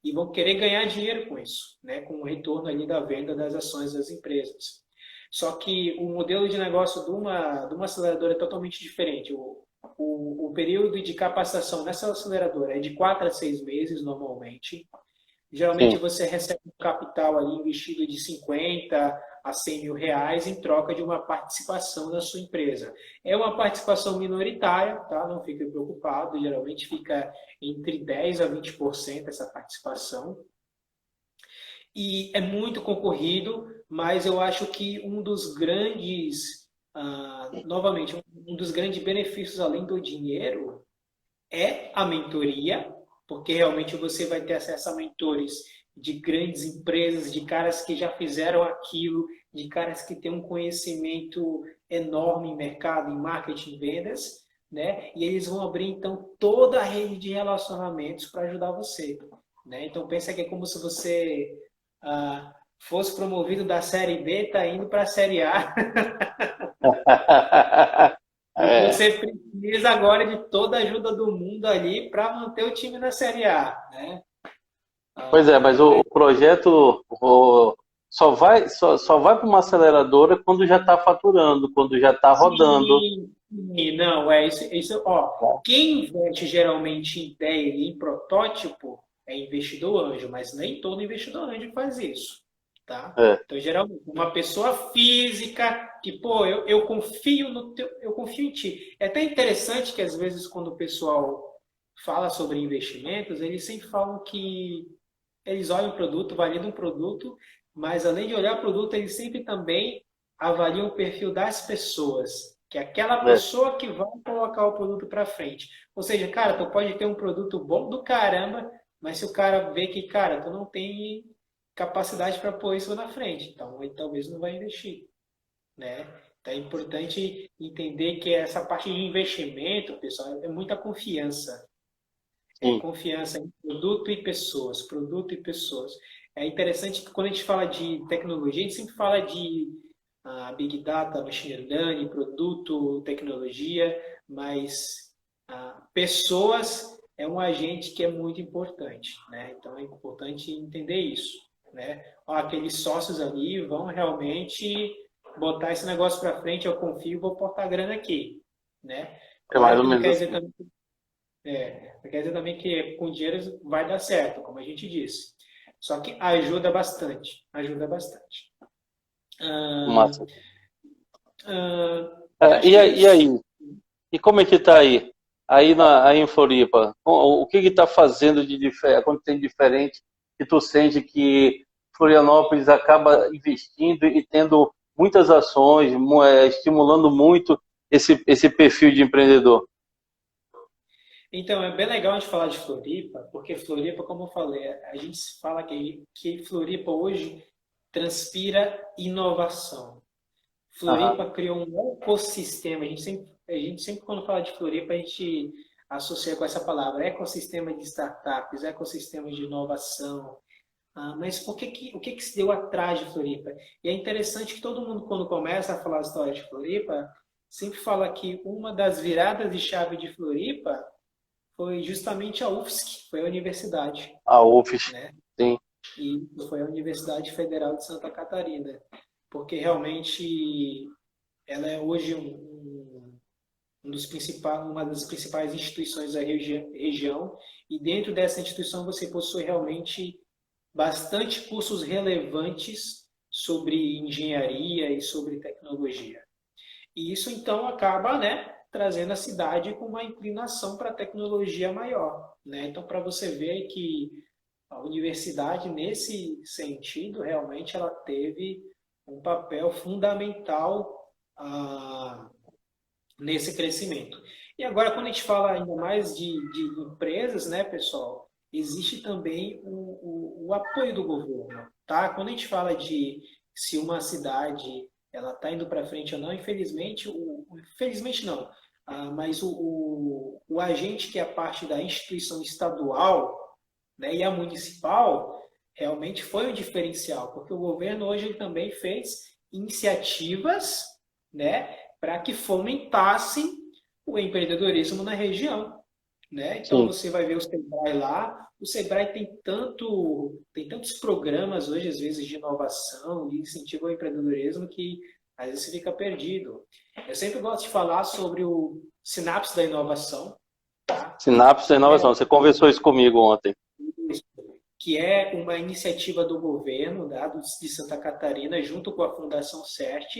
Speaker 2: e vão querer ganhar dinheiro com isso, né? Com o retorno ali da venda das ações das empresas. Só que o modelo de negócio de uma aceleradora é totalmente diferente. O período de capacitação nessa aceleradora é de 4 a 6 meses, normalmente. Geralmente
Speaker 1: sim.
Speaker 2: você recebe um capital ali investido de 50 a 100 mil reais em troca de uma participação da sua empresa. É uma participação minoritária, tá? Não fique preocupado, geralmente fica entre 10 a 20% essa participação. E é muito concorrido, mas eu acho que novamente, um dos grandes benefícios além do dinheiro é a mentoria, porque realmente você vai ter acesso a mentores de grandes empresas, de caras que já fizeram aquilo, de caras que têm um conhecimento enorme em mercado, em marketing e vendas, né? E eles vão abrir então toda a rede de relacionamentos para ajudar você, né? Então pensa que é como se você fosse promovido da série B, tá indo para a série A. você precisa agora de toda a ajuda do mundo ali para manter o time na Série A, né?
Speaker 1: Pois é, mas o projeto só vai para uma aceleradora quando já está faturando, quando já está rodando.
Speaker 2: Sim, não, isso, ó, quem investe geralmente em ideia e em protótipo é investidor anjo, mas nem todo investidor anjo faz isso, tá?
Speaker 1: É,
Speaker 2: Então, geralmente, uma pessoa física que, pô, eu confio no teu, eu confio em ti. É até interessante que às vezes quando o pessoal fala sobre investimentos, eles sempre falam que eles olham o produto, validam o produto, mas além de olhar o produto, eles sempre também avaliam o perfil das pessoas, que é aquela
Speaker 1: é.
Speaker 2: pessoa que vai colocar o produto para frente. Ou seja, cara, tu pode ter um produto bom do caramba, mas se o cara vê que, cara, tu não tem capacidade para pôr isso na frente, então ele talvez não vai investir, né? Então é importante entender que essa parte de investimento, pessoal, é muita confiança. É
Speaker 1: Sim.
Speaker 2: confiança em produto e pessoas, produto e pessoas. É interessante que quando a gente fala de tecnologia, a gente sempre fala de Big Data, Machine Learning, produto, tecnologia, mas pessoas é um agente que é muito importante, né? Então é importante entender isso, né? Ó, aqueles sócios ali vão realmente botar esse negócio para frente, eu confio, vou botar grana aqui, né?
Speaker 1: É mais
Speaker 2: Claro
Speaker 1: ou
Speaker 2: que não
Speaker 1: menos
Speaker 2: quer dizer
Speaker 1: assim.
Speaker 2: também quer dizer também que com dinheiro vai dar certo, como a gente disse. Só que ajuda bastante, ajuda bastante. Ah,
Speaker 1: Massa.
Speaker 2: eu
Speaker 1: É,
Speaker 2: acho que é
Speaker 1: e
Speaker 2: isso.
Speaker 1: aí? E como é que tá aí? Aí em Floripa, o que está fazendo de diferente, acontecendo diferente que tu sente que Florianópolis acaba investindo e tendo muitas ações, estimulando muito esse perfil de empreendedor?
Speaker 2: Então, é bem legal a gente falar de Floripa, porque Floripa, como eu falei, a gente fala que Floripa hoje transpira inovação.
Speaker 1: Aham.
Speaker 2: Floripa criou um ecossistema. A gente sempre quando fala de Floripa, a gente associa com essa palavra, ecossistema de startups, ecossistema de inovação. Mas o que se deu atrás de Floripa? E é interessante que todo mundo, quando começa a falar a história de Floripa, sempre fala que uma das viradas de chave de Floripa foi justamente a UFSC, foi a universidade,
Speaker 1: A UFES,
Speaker 2: né?
Speaker 1: sim,
Speaker 2: E foi a Universidade Federal de Santa Catarina, porque realmente ela é hoje uma das principais instituições da região, e dentro dessa instituição você possui realmente bastante cursos relevantes sobre engenharia e sobre tecnologia. E isso então acaba, né, trazendo a cidade com uma inclinação para a tecnologia maior, né? Então para você ver que a universidade nesse sentido realmente ela teve um papel fundamental nesse crescimento. E agora, quando a gente fala ainda mais de empresas, né, pessoal, existe também o apoio do governo, tá? Quando a gente fala de se uma cidade ela está indo para frente ou não, infelizmente, infelizmente não, mas o agente que é parte da instituição estadual, né, e a municipal, realmente foi um diferencial, porque o governo hoje ele também fez iniciativas, né, para que fomentassem o empreendedorismo na região, né? Então
Speaker 1: sim.
Speaker 2: você vai ver o Sebrae lá, o Sebrae tem tantos programas hoje às vezes de inovação, de incentivo ao empreendedorismo que às vezes você fica perdido. Eu sempre gosto de falar sobre o Sinapse da Inovação, tá?
Speaker 1: Sinapse da
Speaker 2: Que é
Speaker 1: inovação. Você conversou isso comigo ontem.
Speaker 2: que é uma iniciativa do governo, né, de Santa Catarina, junto com a Fundação CERT,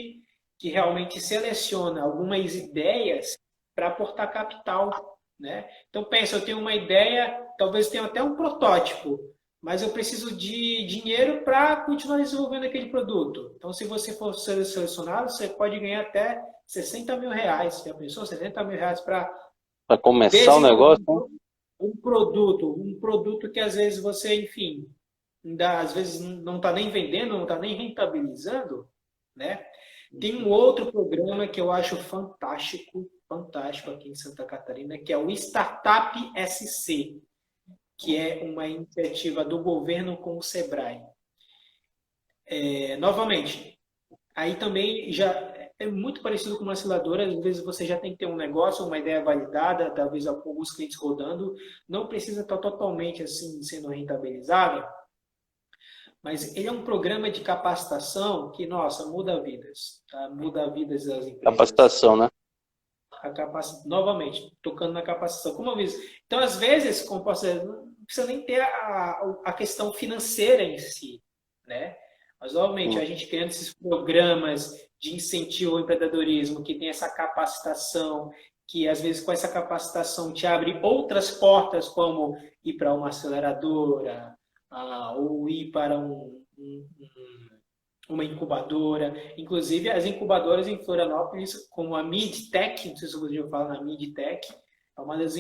Speaker 2: que realmente seleciona algumas ideias para aportar capital, né? Então pensa, eu tenho uma ideia, talvez tenha até um protótipo, mas eu preciso de dinheiro para continuar desenvolvendo aquele produto. Então, se você for selecionado, você pode ganhar até 60 mil reais. Já pensou? 60 mil reais para
Speaker 1: Para começar o negócio, né?
Speaker 2: desenvolver um produto que às vezes você, enfim, ainda às vezes não está nem vendendo, não está nem rentabilizando, né? Tem um outro programa que eu acho fantástico, fantástico aqui em Santa Catarina, que é o Startup SC, que é uma iniciativa do governo com o Sebrae. Novamente, aí também já é muito parecido com uma aceleradora. Às vezes você já tem que ter um negócio, uma ideia validada, talvez alguns clientes rodando. Não precisa estar totalmente assim sendo rentabilizado, mas ele é um programa de capacitação que, nossa, muda vidas, tá? Muda vidas das empresas.
Speaker 1: Capacitação, né?
Speaker 2: Novamente, tocando na capacitação. Como eu disse, então, às vezes, como posso dizer, não precisa nem ter a questão financeira em si, né? Mas, obviamente, a gente criando esses programas de incentivo ao empreendedorismo, que tem essa capacitação, que às vezes com essa capacitação te abre outras portas, como ir para uma aceleradora, ou ir para uma incubadora. Inclusive, as incubadoras em Florianópolis, como a MidTech, não sei se você já falar na MidTech, é uma das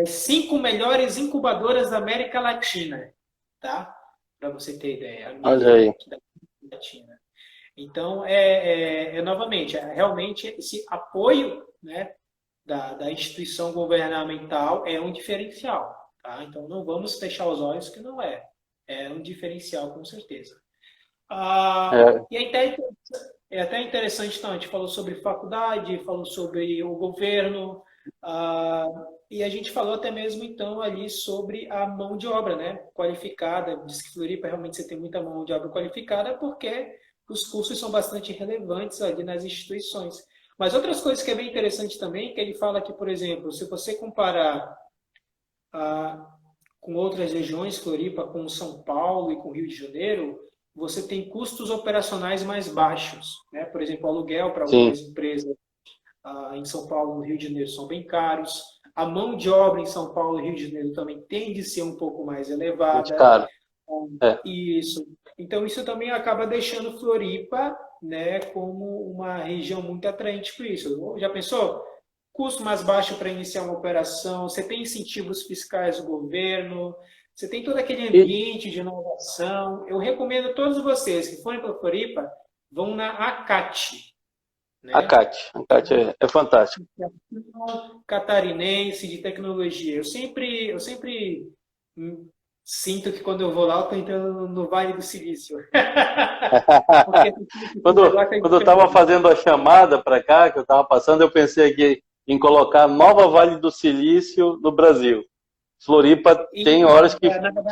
Speaker 2: 5 melhores incubadoras da América Latina, tá? Para você ter ideia. A MidTech da América Latina. Então, novamente, realmente esse apoio, né, da instituição governamental é um diferencial. Tá? Então, não vamos fechar os olhos que não é. É um diferencial, com certeza. E é até interessante, então, a gente falou sobre faculdade, falou sobre o governo, e a gente falou até mesmo, então, ali sobre a mão de obra, né, qualificada. Diz que Floripa realmente você tem muita mão de obra qualificada porque os cursos são bastante relevantes ali nas instituições. Mas outras coisas que é bem interessante também, que ele fala que, por exemplo, se você comparar com outras regiões, Floripa, com São Paulo e com Rio de Janeiro, você tem custos operacionais mais baixos, né? Por exemplo, o aluguel para algumas empresas em São Paulo e no Rio de Janeiro são bem caros. A mão de obra em São Paulo e Rio de Janeiro também tende a ser um pouco mais elevada.
Speaker 1: Muito caro.
Speaker 2: Isso. Então, isso também acaba deixando Floripa, né, como uma região muito atraente por isso. Já pensou? Custo mais baixo para iniciar uma operação, você tem incentivos fiscais do governo, você tem todo aquele ambiente de inovação. Eu recomendo a todos vocês que forem para Floripa, vão na ACAT. Né?
Speaker 1: ACAT é fantástico.
Speaker 2: Catarinense de tecnologia. Eu sempre sinto que quando eu vou lá, eu estou entrando no Vale do Silício.
Speaker 1: Quando eu estava fazendo a chamada para cá, que eu estava passando, eu pensei aqui em colocar Nova Vale do Silício no Brasil. Floripa tem horas que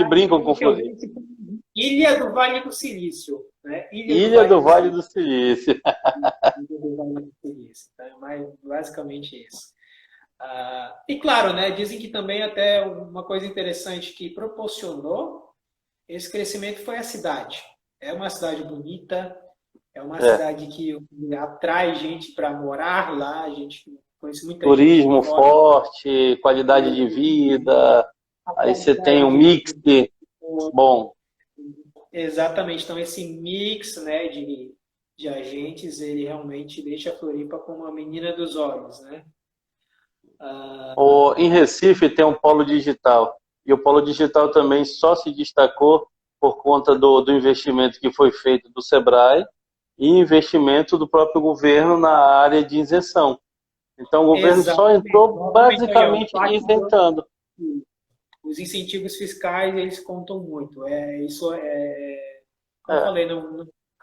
Speaker 1: brincam com Floripa.
Speaker 2: Ilha do Vale do Silício. Né?
Speaker 1: Ilha do Vale do Silício.
Speaker 2: Ilha do Vale do Silício. Então, é basicamente isso. E claro, né, dizem que também até uma coisa interessante que proporcionou esse crescimento foi a cidade. É uma cidade bonita, é uma cidade que atrai gente para morar lá, a gente conhece muita
Speaker 1: turismo
Speaker 2: gente
Speaker 1: forte, qualidade de vida, aí você tem um mix bom.
Speaker 2: Exatamente, então esse mix, né, de agentes, ele realmente deixa a Floripa como a menina dos olhos, né?
Speaker 1: Em Recife tem um polo digital, e o polo digital também só se destacou por conta do investimento que foi feito do Sebrae e investimento do próprio governo na área de isenção. Então o governo só entrou basicamente isentando.
Speaker 2: Os incentivos fiscais, eles contam muito. Como eu falei,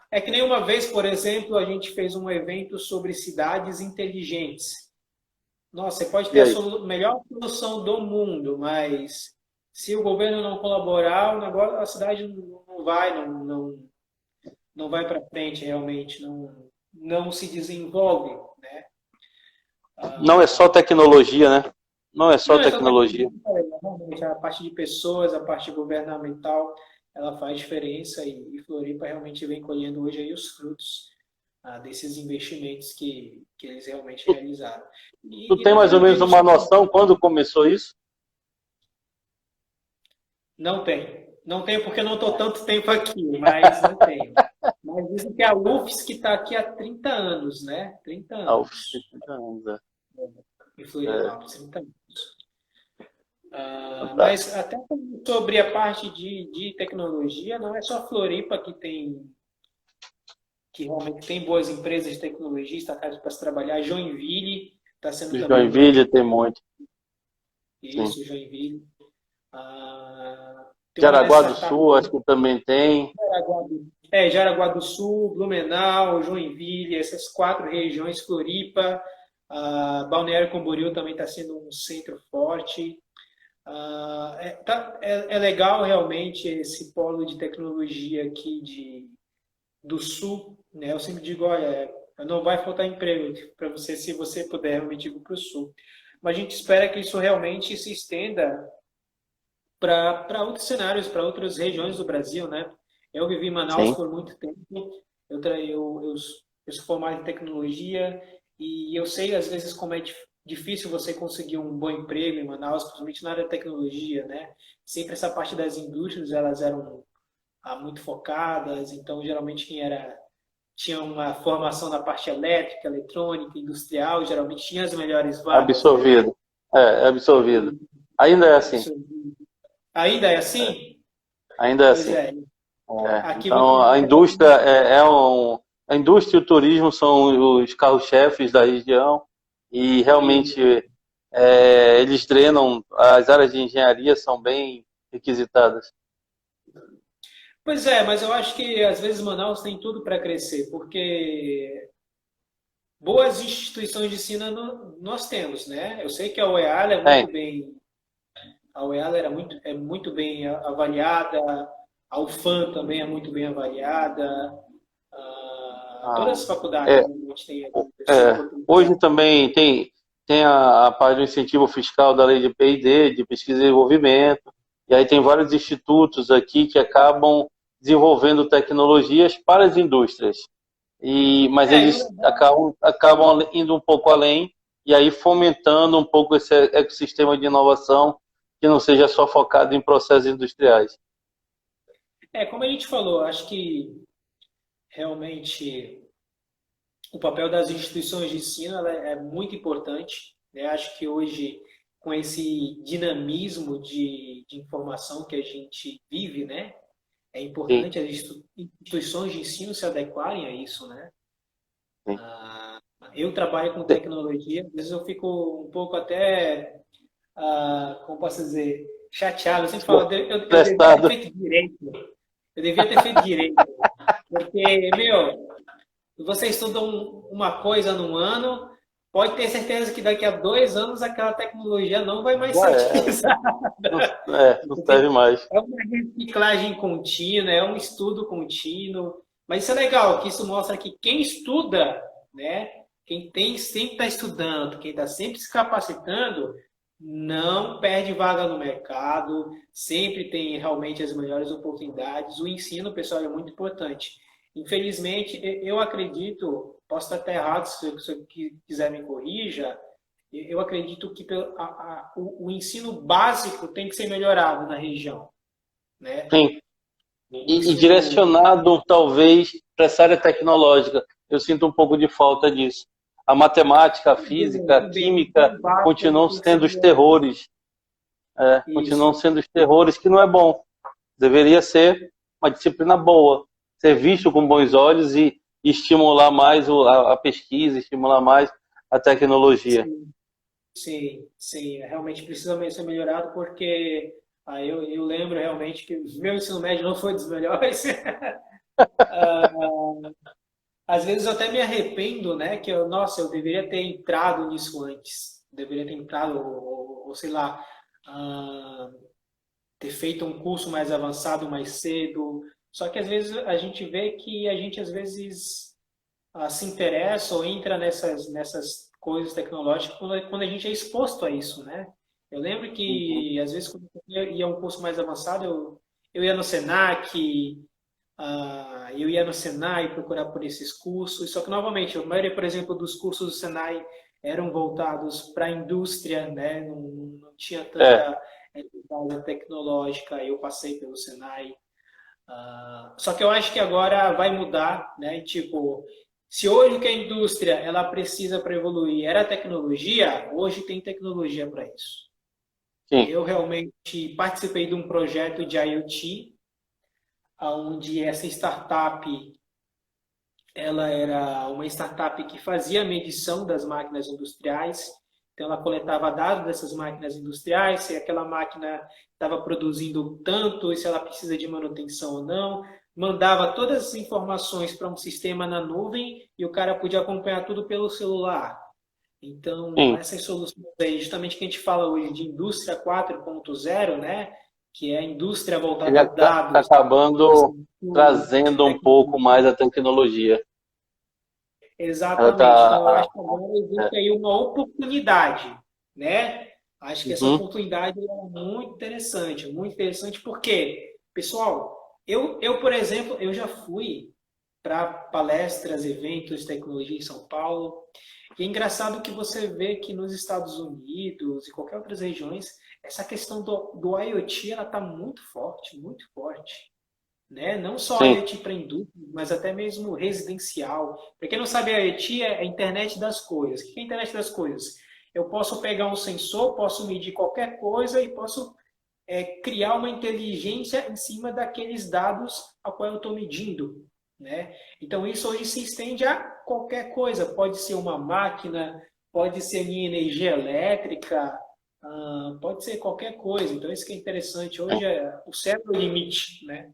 Speaker 2: é que nem uma vez, por exemplo, a gente fez um evento sobre cidades inteligentes. Nossa, você pode ter a melhor solução do mundo, mas se o governo não colaborar, o negócio, a cidade não vai para frente realmente, não se desenvolve, né?
Speaker 1: Não é só tecnologia, né? Não é só tecnologia.
Speaker 2: A parte de pessoas, a parte governamental, ela faz diferença e Floripa realmente vem colhendo hoje aí os frutos desses investimentos que eles realmente realizaram.
Speaker 1: Tu tem mais ou menos uma noção quando começou isso?
Speaker 2: Não tenho. Não tenho porque não estou tanto tempo aqui, mas não tenho. Mas dizem que a UFSC está aqui há 30 anos, né? 30 anos.
Speaker 1: A UFSC, 30 anos,
Speaker 2: Em Florianópolis, 30 anos. Mas até sobre a parte de tecnologia, não é só Floripa que realmente tem boas empresas de tecnologia estatais para se trabalhar. Joinville está sendo também.
Speaker 1: Joinville tem muito.
Speaker 2: Isso,
Speaker 1: sim.
Speaker 2: Joinville.
Speaker 1: Jaraguá do Sul, acho que também tem.
Speaker 2: Jaraguá do Sul, Blumenau, Joinville, essas 4 regiões, Floripa, Balneário Camboriú também está sendo um centro forte. É legal realmente esse polo de tecnologia aqui do Sul, né? Eu sempre digo, olha, não vai faltar emprego para você se você puder realmente ir para o Sul. Mas a gente espera que isso realmente se estenda para outros cenários, para outras regiões do Brasil, né? Eu vivi em Manaus
Speaker 1: Sim.
Speaker 2: por muito tempo, eu sou formado em tecnologia e eu sei às vezes como é difícil você conseguir um bom emprego em Manaus, principalmente na área da tecnologia, né? Sempre essa parte das indústrias, elas eram muito focadas, então geralmente tinha uma formação na parte elétrica, eletrônica, industrial, geralmente tinha as melhores vagas, né?
Speaker 1: Absorvido. É absorvido. Ainda é assim.
Speaker 2: Isso. Ainda é
Speaker 1: É,
Speaker 2: assim?
Speaker 1: ainda é
Speaker 2: Pois
Speaker 1: assim.
Speaker 2: é. Aqui você
Speaker 1: Então, a indústria a indústria e o turismo são os carros-chefes da região e realmente eles drenam, as áreas de engenharia são bem requisitadas.
Speaker 2: Pois é, mas eu acho que às vezes Manaus tem tudo para crescer, porque boas instituições de ensino nós temos, né? Eu sei que a UEAL
Speaker 1: Tem.
Speaker 2: é muito bem avaliada, a UFAM também é muito bem avaliada, todas
Speaker 1: Ah,
Speaker 2: as faculdades
Speaker 1: é,
Speaker 2: realmente têm essa
Speaker 1: hoje
Speaker 2: oportunidade.
Speaker 1: também tem a parte do incentivo fiscal da lei de P&D, de pesquisa e desenvolvimento, e aí tem vários institutos aqui que acabam desenvolvendo tecnologias para as indústrias. Mas
Speaker 2: É,
Speaker 1: eles acabam indo um pouco além e aí fomentando um pouco esse ecossistema de inovação que não seja só focado em processos industriais.
Speaker 2: como a gente falou, acho que realmente o papel das instituições de ensino ela é muito importante, né? Acho que hoje, com esse dinamismo de informação que a gente vive, né? É
Speaker 1: Sim,
Speaker 2: importante as instituições de ensino se adequarem a isso, né?
Speaker 1: sim.
Speaker 2: Eu trabalho com tecnologia, às vezes eu fico um pouco até, como posso dizer, chateado. Eu sempre falo, eu devia ter
Speaker 1: Prestado.
Speaker 2: feito direito. Eu devia ter feito direito. Porque, meu, você estuda uma coisa num ano, pode ter certeza que daqui a 2 anos aquela tecnologia não vai mais
Speaker 1: Já
Speaker 2: ser
Speaker 1: era.
Speaker 2: utilizada.
Speaker 1: Não serve mais.
Speaker 2: É uma reciclagem contínua, é um estudo contínuo. Mas isso é legal, que isso mostra que quem estuda, né, sempre está estudando, quem está sempre se capacitando, não perde vaga no mercado, sempre tem realmente as melhores oportunidades. O ensino, pessoal, é muito importante. Infelizmente, eu acredito, posso estar até errado, se você quiser me corrija, eu acredito que o ensino básico tem que ser melhorado na região, né?
Speaker 1: Sim.
Speaker 2: O
Speaker 1: E
Speaker 2: ensino
Speaker 1: direcionado, talvez, para essa área tecnológica. Eu sinto um pouco de falta disso. A matemática, a física, a
Speaker 2: também, o
Speaker 1: química
Speaker 2: ensino básico
Speaker 1: continuam
Speaker 2: tem que ser
Speaker 1: sendo os
Speaker 2: melhorado.
Speaker 1: terrores. Continuam
Speaker 2: Isso,
Speaker 1: sendo os terrores, que não é bom. Deveria ser uma disciplina boa, ser visto com bons olhos e estimular mais a pesquisa, estimular mais a tecnologia.
Speaker 2: sim, sim, sim. Realmente precisa ser melhorado porque eu lembro realmente que o meu ensino médio não foi dos melhores. Às vezes eu até me arrependo, né? Que nossa, eu deveria ter entrado nisso antes. Deveria ter entrado, ou sei lá, ah, ter feito um curso mais avançado mais cedo. Só que às vezes a gente vê que a gente às vezes se interessa ou entra nessas coisas tecnológicas quando a gente é exposto a isso, né? Eu lembro
Speaker 1: Uhum.
Speaker 2: que às vezes quando eu ia a um curso mais avançado, eu ia no Senac, eu ia no Senai procurar por esses cursos, só que novamente, a maioria, por exemplo, dos cursos do Senai eram voltados para a indústria, né? Não tinha
Speaker 1: É,
Speaker 2: tanta área tecnológica. Eu passei pelo Senai. Só que eu acho que agora vai mudar, né? Tipo, se hoje o que a indústria ela precisa para evoluir era tecnologia, hoje tem tecnologia para isso.
Speaker 1: sim.
Speaker 2: Eu realmente participei de um projeto de IoT, onde essa startup ela era uma startup que fazia medição das máquinas industriais. Então, ela coletava dados dessas máquinas industriais, se aquela máquina estava produzindo tanto, e se ela precisa de manutenção ou não. mandava todas as informações para um sistema na nuvem e o cara podia acompanhar tudo pelo celular. Então,
Speaker 1: Sim.
Speaker 2: essas soluções aí, justamente que a gente fala hoje de indústria 4.0, né? Que é a indústria
Speaker 1: Ele
Speaker 2: voltada a
Speaker 1: está
Speaker 2: dados,
Speaker 1: acabando trazendo um pouco mais
Speaker 2: tecnologia.
Speaker 1: a tecnologia. Ela
Speaker 2: Exatamente. Então, eu
Speaker 1: está.
Speaker 2: acho que agora existe aí uma oportunidade, né? Acho que essa
Speaker 1: Uhum.
Speaker 2: oportunidade é muito interessante porque, pessoal, por exemplo, eu já fui para palestras, eventos de tecnologia em São Paulo. E é engraçado que você vê que nos Estados Unidos e qualquer outras regiões, essa questão do IoT ela está muito forte, né? Não só
Speaker 1: Sim.
Speaker 2: IoT para indústria, mas até mesmo residencial. Para quem não sabe, a IoT é a internet das coisas. O que é a internet das coisas? Eu posso pegar um sensor, posso medir qualquer coisa e posso criar uma inteligência em cima daqueles dados a qual eu estou medindo, né? Então isso hoje se estende a qualquer coisa. Pode ser uma máquina, pode ser minha energia elétrica, pode ser qualquer coisa. Então isso que é interessante. Hoje o céu é o limite, né?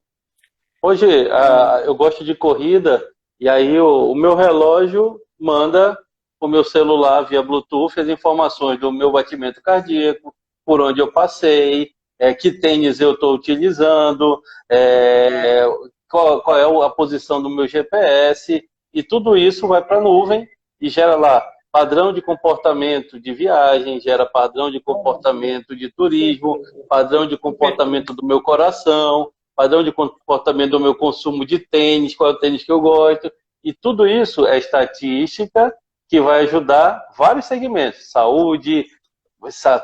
Speaker 1: Hoje,
Speaker 2: E
Speaker 1: eu gosto de corrida, e aí o meu relógio manda o meu celular via Bluetooth as informações do meu batimento cardíaco, por onde eu passei, que tênis eu estou utilizando, é, qual é a posição do meu GPS, e tudo isso vai para a nuvem e gera lá padrão de comportamento de viagem, gera padrão de comportamento de turismo,
Speaker 2: perfeito,
Speaker 1: padrão de comportamento
Speaker 2: perfeito.
Speaker 1: do meu coração, padrão de comportamento do meu consumo de tênis, qual é o tênis que eu gosto. E tudo isso é estatística que vai ajudar vários segmentos: saúde,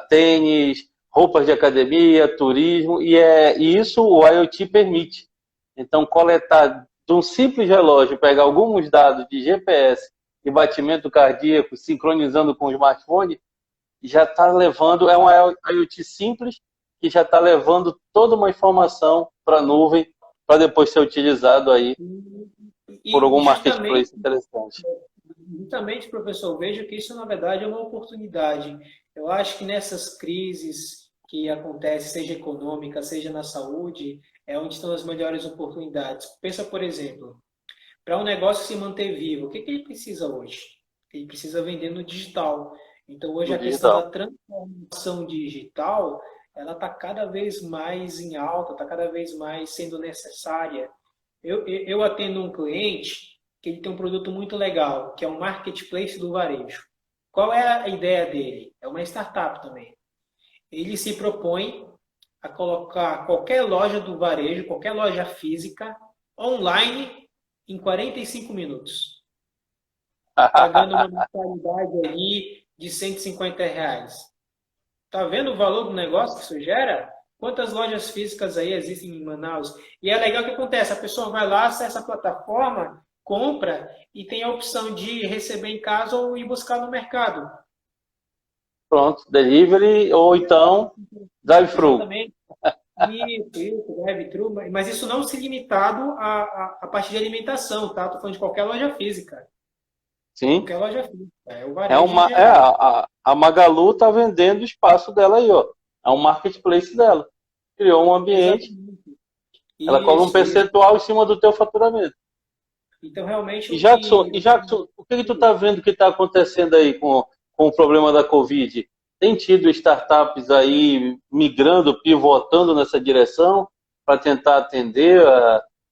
Speaker 1: tênis, roupas de academia, turismo, e isso o IoT permite. Então, coletar de um simples relógio, pegar alguns dados de GPS e batimento cardíaco, sincronizando com o smartphone, já está levando, é um IoT simples, que já está levando toda uma informação para a nuvem, para depois ser utilizado aí por algum
Speaker 2: E justamente
Speaker 1: marketplace interessante.
Speaker 2: Justamente, professor, vejo que isso, na verdade, é uma oportunidade. Eu acho que nessas crises que acontecem, seja econômica, seja na saúde, é onde estão as melhores oportunidades. Pensa, por exemplo, para um negócio se manter vivo, o que ele precisa hoje? Ele precisa vender no digital. Então, hoje
Speaker 1: No
Speaker 2: a questão da
Speaker 1: digital.
Speaker 2: transformação digital, ela está cada vez mais em alta, está cada vez mais sendo necessária. Eu atendo um cliente que ele tem um produto muito legal, que é um marketplace do varejo. Qual é a ideia dele? É uma startup também. Ele se propõe a colocar qualquer loja do varejo, qualquer loja física, online em 45 minutos, pagando uma mensalidade ali de R$ 150. Tá vendo o valor do negócio que isso gera? Quantas lojas físicas aí existem em Manaus? E é legal o que acontece, a pessoa vai lá, acessa a plataforma, compra e tem a opção de receber em casa ou ir buscar no mercado.
Speaker 1: Pronto, delivery ou então drive-thru.
Speaker 2: Exatamente. Isso, drive-thru, mas isso não se limitado à parte de alimentação, tá? Tô falando de qualquer loja física.
Speaker 1: Sim.
Speaker 2: Qualquer loja física. É o
Speaker 1: É
Speaker 2: varejo em
Speaker 1: uma,
Speaker 2: geral.
Speaker 1: a Magalu está vendendo o espaço dela aí, ó. É um marketplace dela. Criou um ambiente,
Speaker 2: Exatamente.
Speaker 1: ela cobra um
Speaker 2: Isso.
Speaker 1: percentual em cima do teu faturamento.
Speaker 2: Então, realmente,
Speaker 1: E Jackson, o que tu está vendo que está acontecendo aí com o problema da Covid? Tem tido startups aí migrando, pivotando nessa direção para tentar atender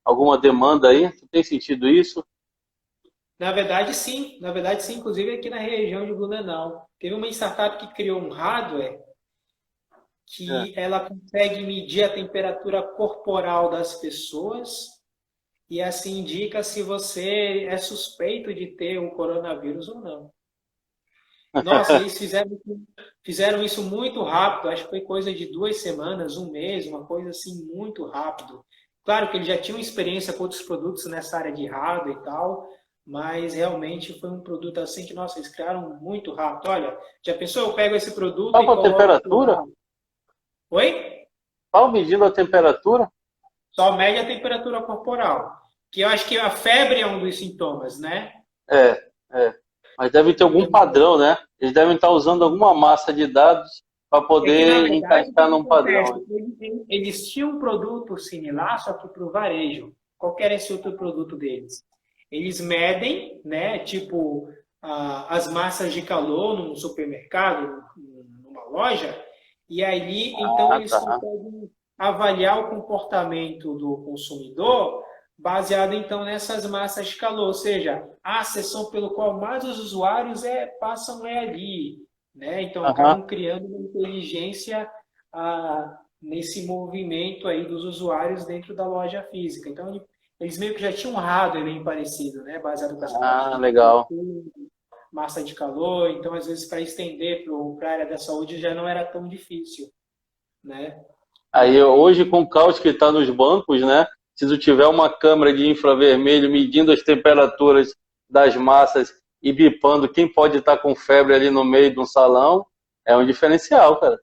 Speaker 1: alguma demanda aí? Tu tem sentido isso?
Speaker 2: Na verdade, sim. Na verdade, sim. Inclusive aqui na região de Blumenau. Teve uma startup que criou um hardware
Speaker 1: É.
Speaker 2: que ela consegue medir a temperatura corporal das pessoas e assim indica se você é suspeito de ter o coronavírus ou não. Nossa, eles fizeram isso muito rápido. Acho que foi coisa de 2 semanas, um mês, uma coisa assim muito rápido. Claro que eles já tinham experiência com outros produtos nessa área de hardware e tal, mas realmente foi um produto assim que, nossa, eles criaram muito rápido. Olha, já pensou, eu pego esse produto e
Speaker 1: Qual a
Speaker 2: coloco
Speaker 1: temperatura?
Speaker 2: lá. Oi?
Speaker 1: Qual medindo a temperatura?
Speaker 2: Só mede a temperatura corporal. Que eu acho que a febre é um dos sintomas, né?
Speaker 1: É, é. Mas deve ter algum
Speaker 2: Então,
Speaker 1: padrão, né? Eles devem estar usando alguma massa de dados para
Speaker 2: é que, na
Speaker 1: poder
Speaker 2: verdade, o
Speaker 1: encaixar
Speaker 2: que
Speaker 1: num padrão.
Speaker 2: acontece? Eles tinham um produto similar, só que para o varejo. Qual que era esse outro produto deles? Eles medem, né, tipo, as massas de calor num supermercado, numa loja, e aí, então,
Speaker 1: Ah,
Speaker 2: eles
Speaker 1: tá.
Speaker 2: conseguem avaliar o comportamento do consumidor baseado, então, nessas massas de calor. Ou seja, a seção pelo qual mais os usuários passam é ali, né? Então,
Speaker 1: Aham.
Speaker 2: acabam criando uma inteligência nesse movimento aí dos usuários dentro da loja física. Então, eles meio que já tinham um hardware bem parecido, né? Baseado com essa parte
Speaker 1: Ah,
Speaker 2: de
Speaker 1: legal.
Speaker 2: temperatura, massa de calor. Então, às vezes, para estender para a área da saúde já não era tão difícil, né? E
Speaker 1: Aí hoje,
Speaker 2: aí,
Speaker 1: com o caos que está nos bancos, né? Se tu tiver uma câmera de infravermelho medindo as temperaturas das massas e bipando quem pode estar com febre ali no meio de um salão, é um diferencial, cara.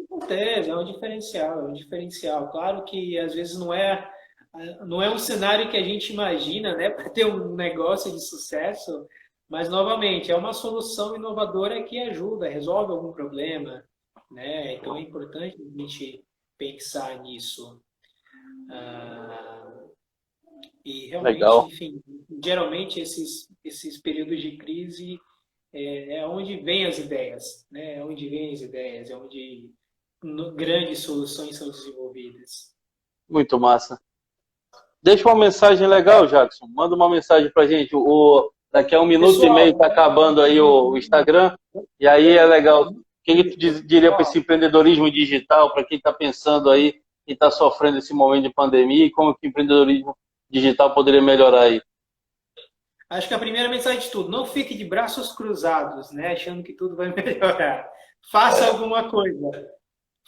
Speaker 2: com certeza, é um diferencial, é um diferencial. Claro que às vezes não é um cenário que a gente imagina, né, para ter um negócio de sucesso, mas novamente é uma solução inovadora que ajuda, resolve algum problema, né? Então é importante a gente pensar nisso. Ah, e realmente,
Speaker 1: Legal.
Speaker 2: enfim, geralmente esses períodos de crise é onde vêm as ideias, né? É onde vêm as ideias, é onde grandes soluções são desenvolvidas.
Speaker 1: Muito massa. Deixa uma mensagem legal, Jackson. Manda uma mensagem pra gente. Daqui a 1 minuto e meio está
Speaker 2: Pessoal,
Speaker 1: acabando aí o Instagram. E aí é legal. O que tu diria para esse empreendedorismo digital, para quem está pensando aí e está sofrendo esse momento de pandemia e como que o empreendedorismo digital poderia melhorar aí?
Speaker 2: acho que a primeira mensagem de tudo, não fique de braços cruzados, né, achando que tudo vai melhorar. Faça alguma coisa.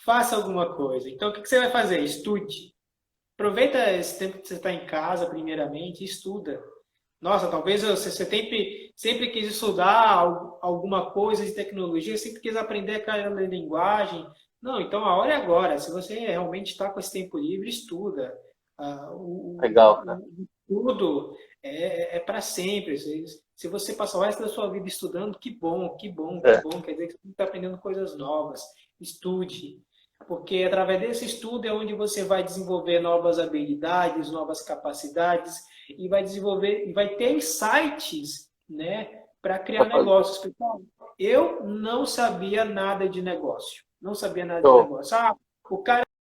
Speaker 2: Faça alguma coisa. Então, o que você vai fazer? Estude. Aproveita esse tempo que você está em casa, primeiramente, e estuda. Nossa, talvez você sempre quis estudar alguma coisa de tecnologia, sempre quis aprender aquela linguagem. Não, então a hora é agora. Se você realmente está com esse tempo livre, estuda.
Speaker 1: Legal, cara.
Speaker 2: O estudo é para sempre. Se você passar o resto da sua vida estudando, que bom, que bom, que
Speaker 1: É,
Speaker 2: bom. Quer dizer que você está aprendendo coisas novas. Estude. Porque através desse estudo é onde você vai desenvolver novas habilidades, novas capacidades e vai desenvolver e vai ter insights, né, para criar
Speaker 1: pra fazer.
Speaker 2: negócios. Pessoal, eu não sabia nada de negócio. Não sabia nada de
Speaker 1: Show.
Speaker 2: negócio. Ah, o cara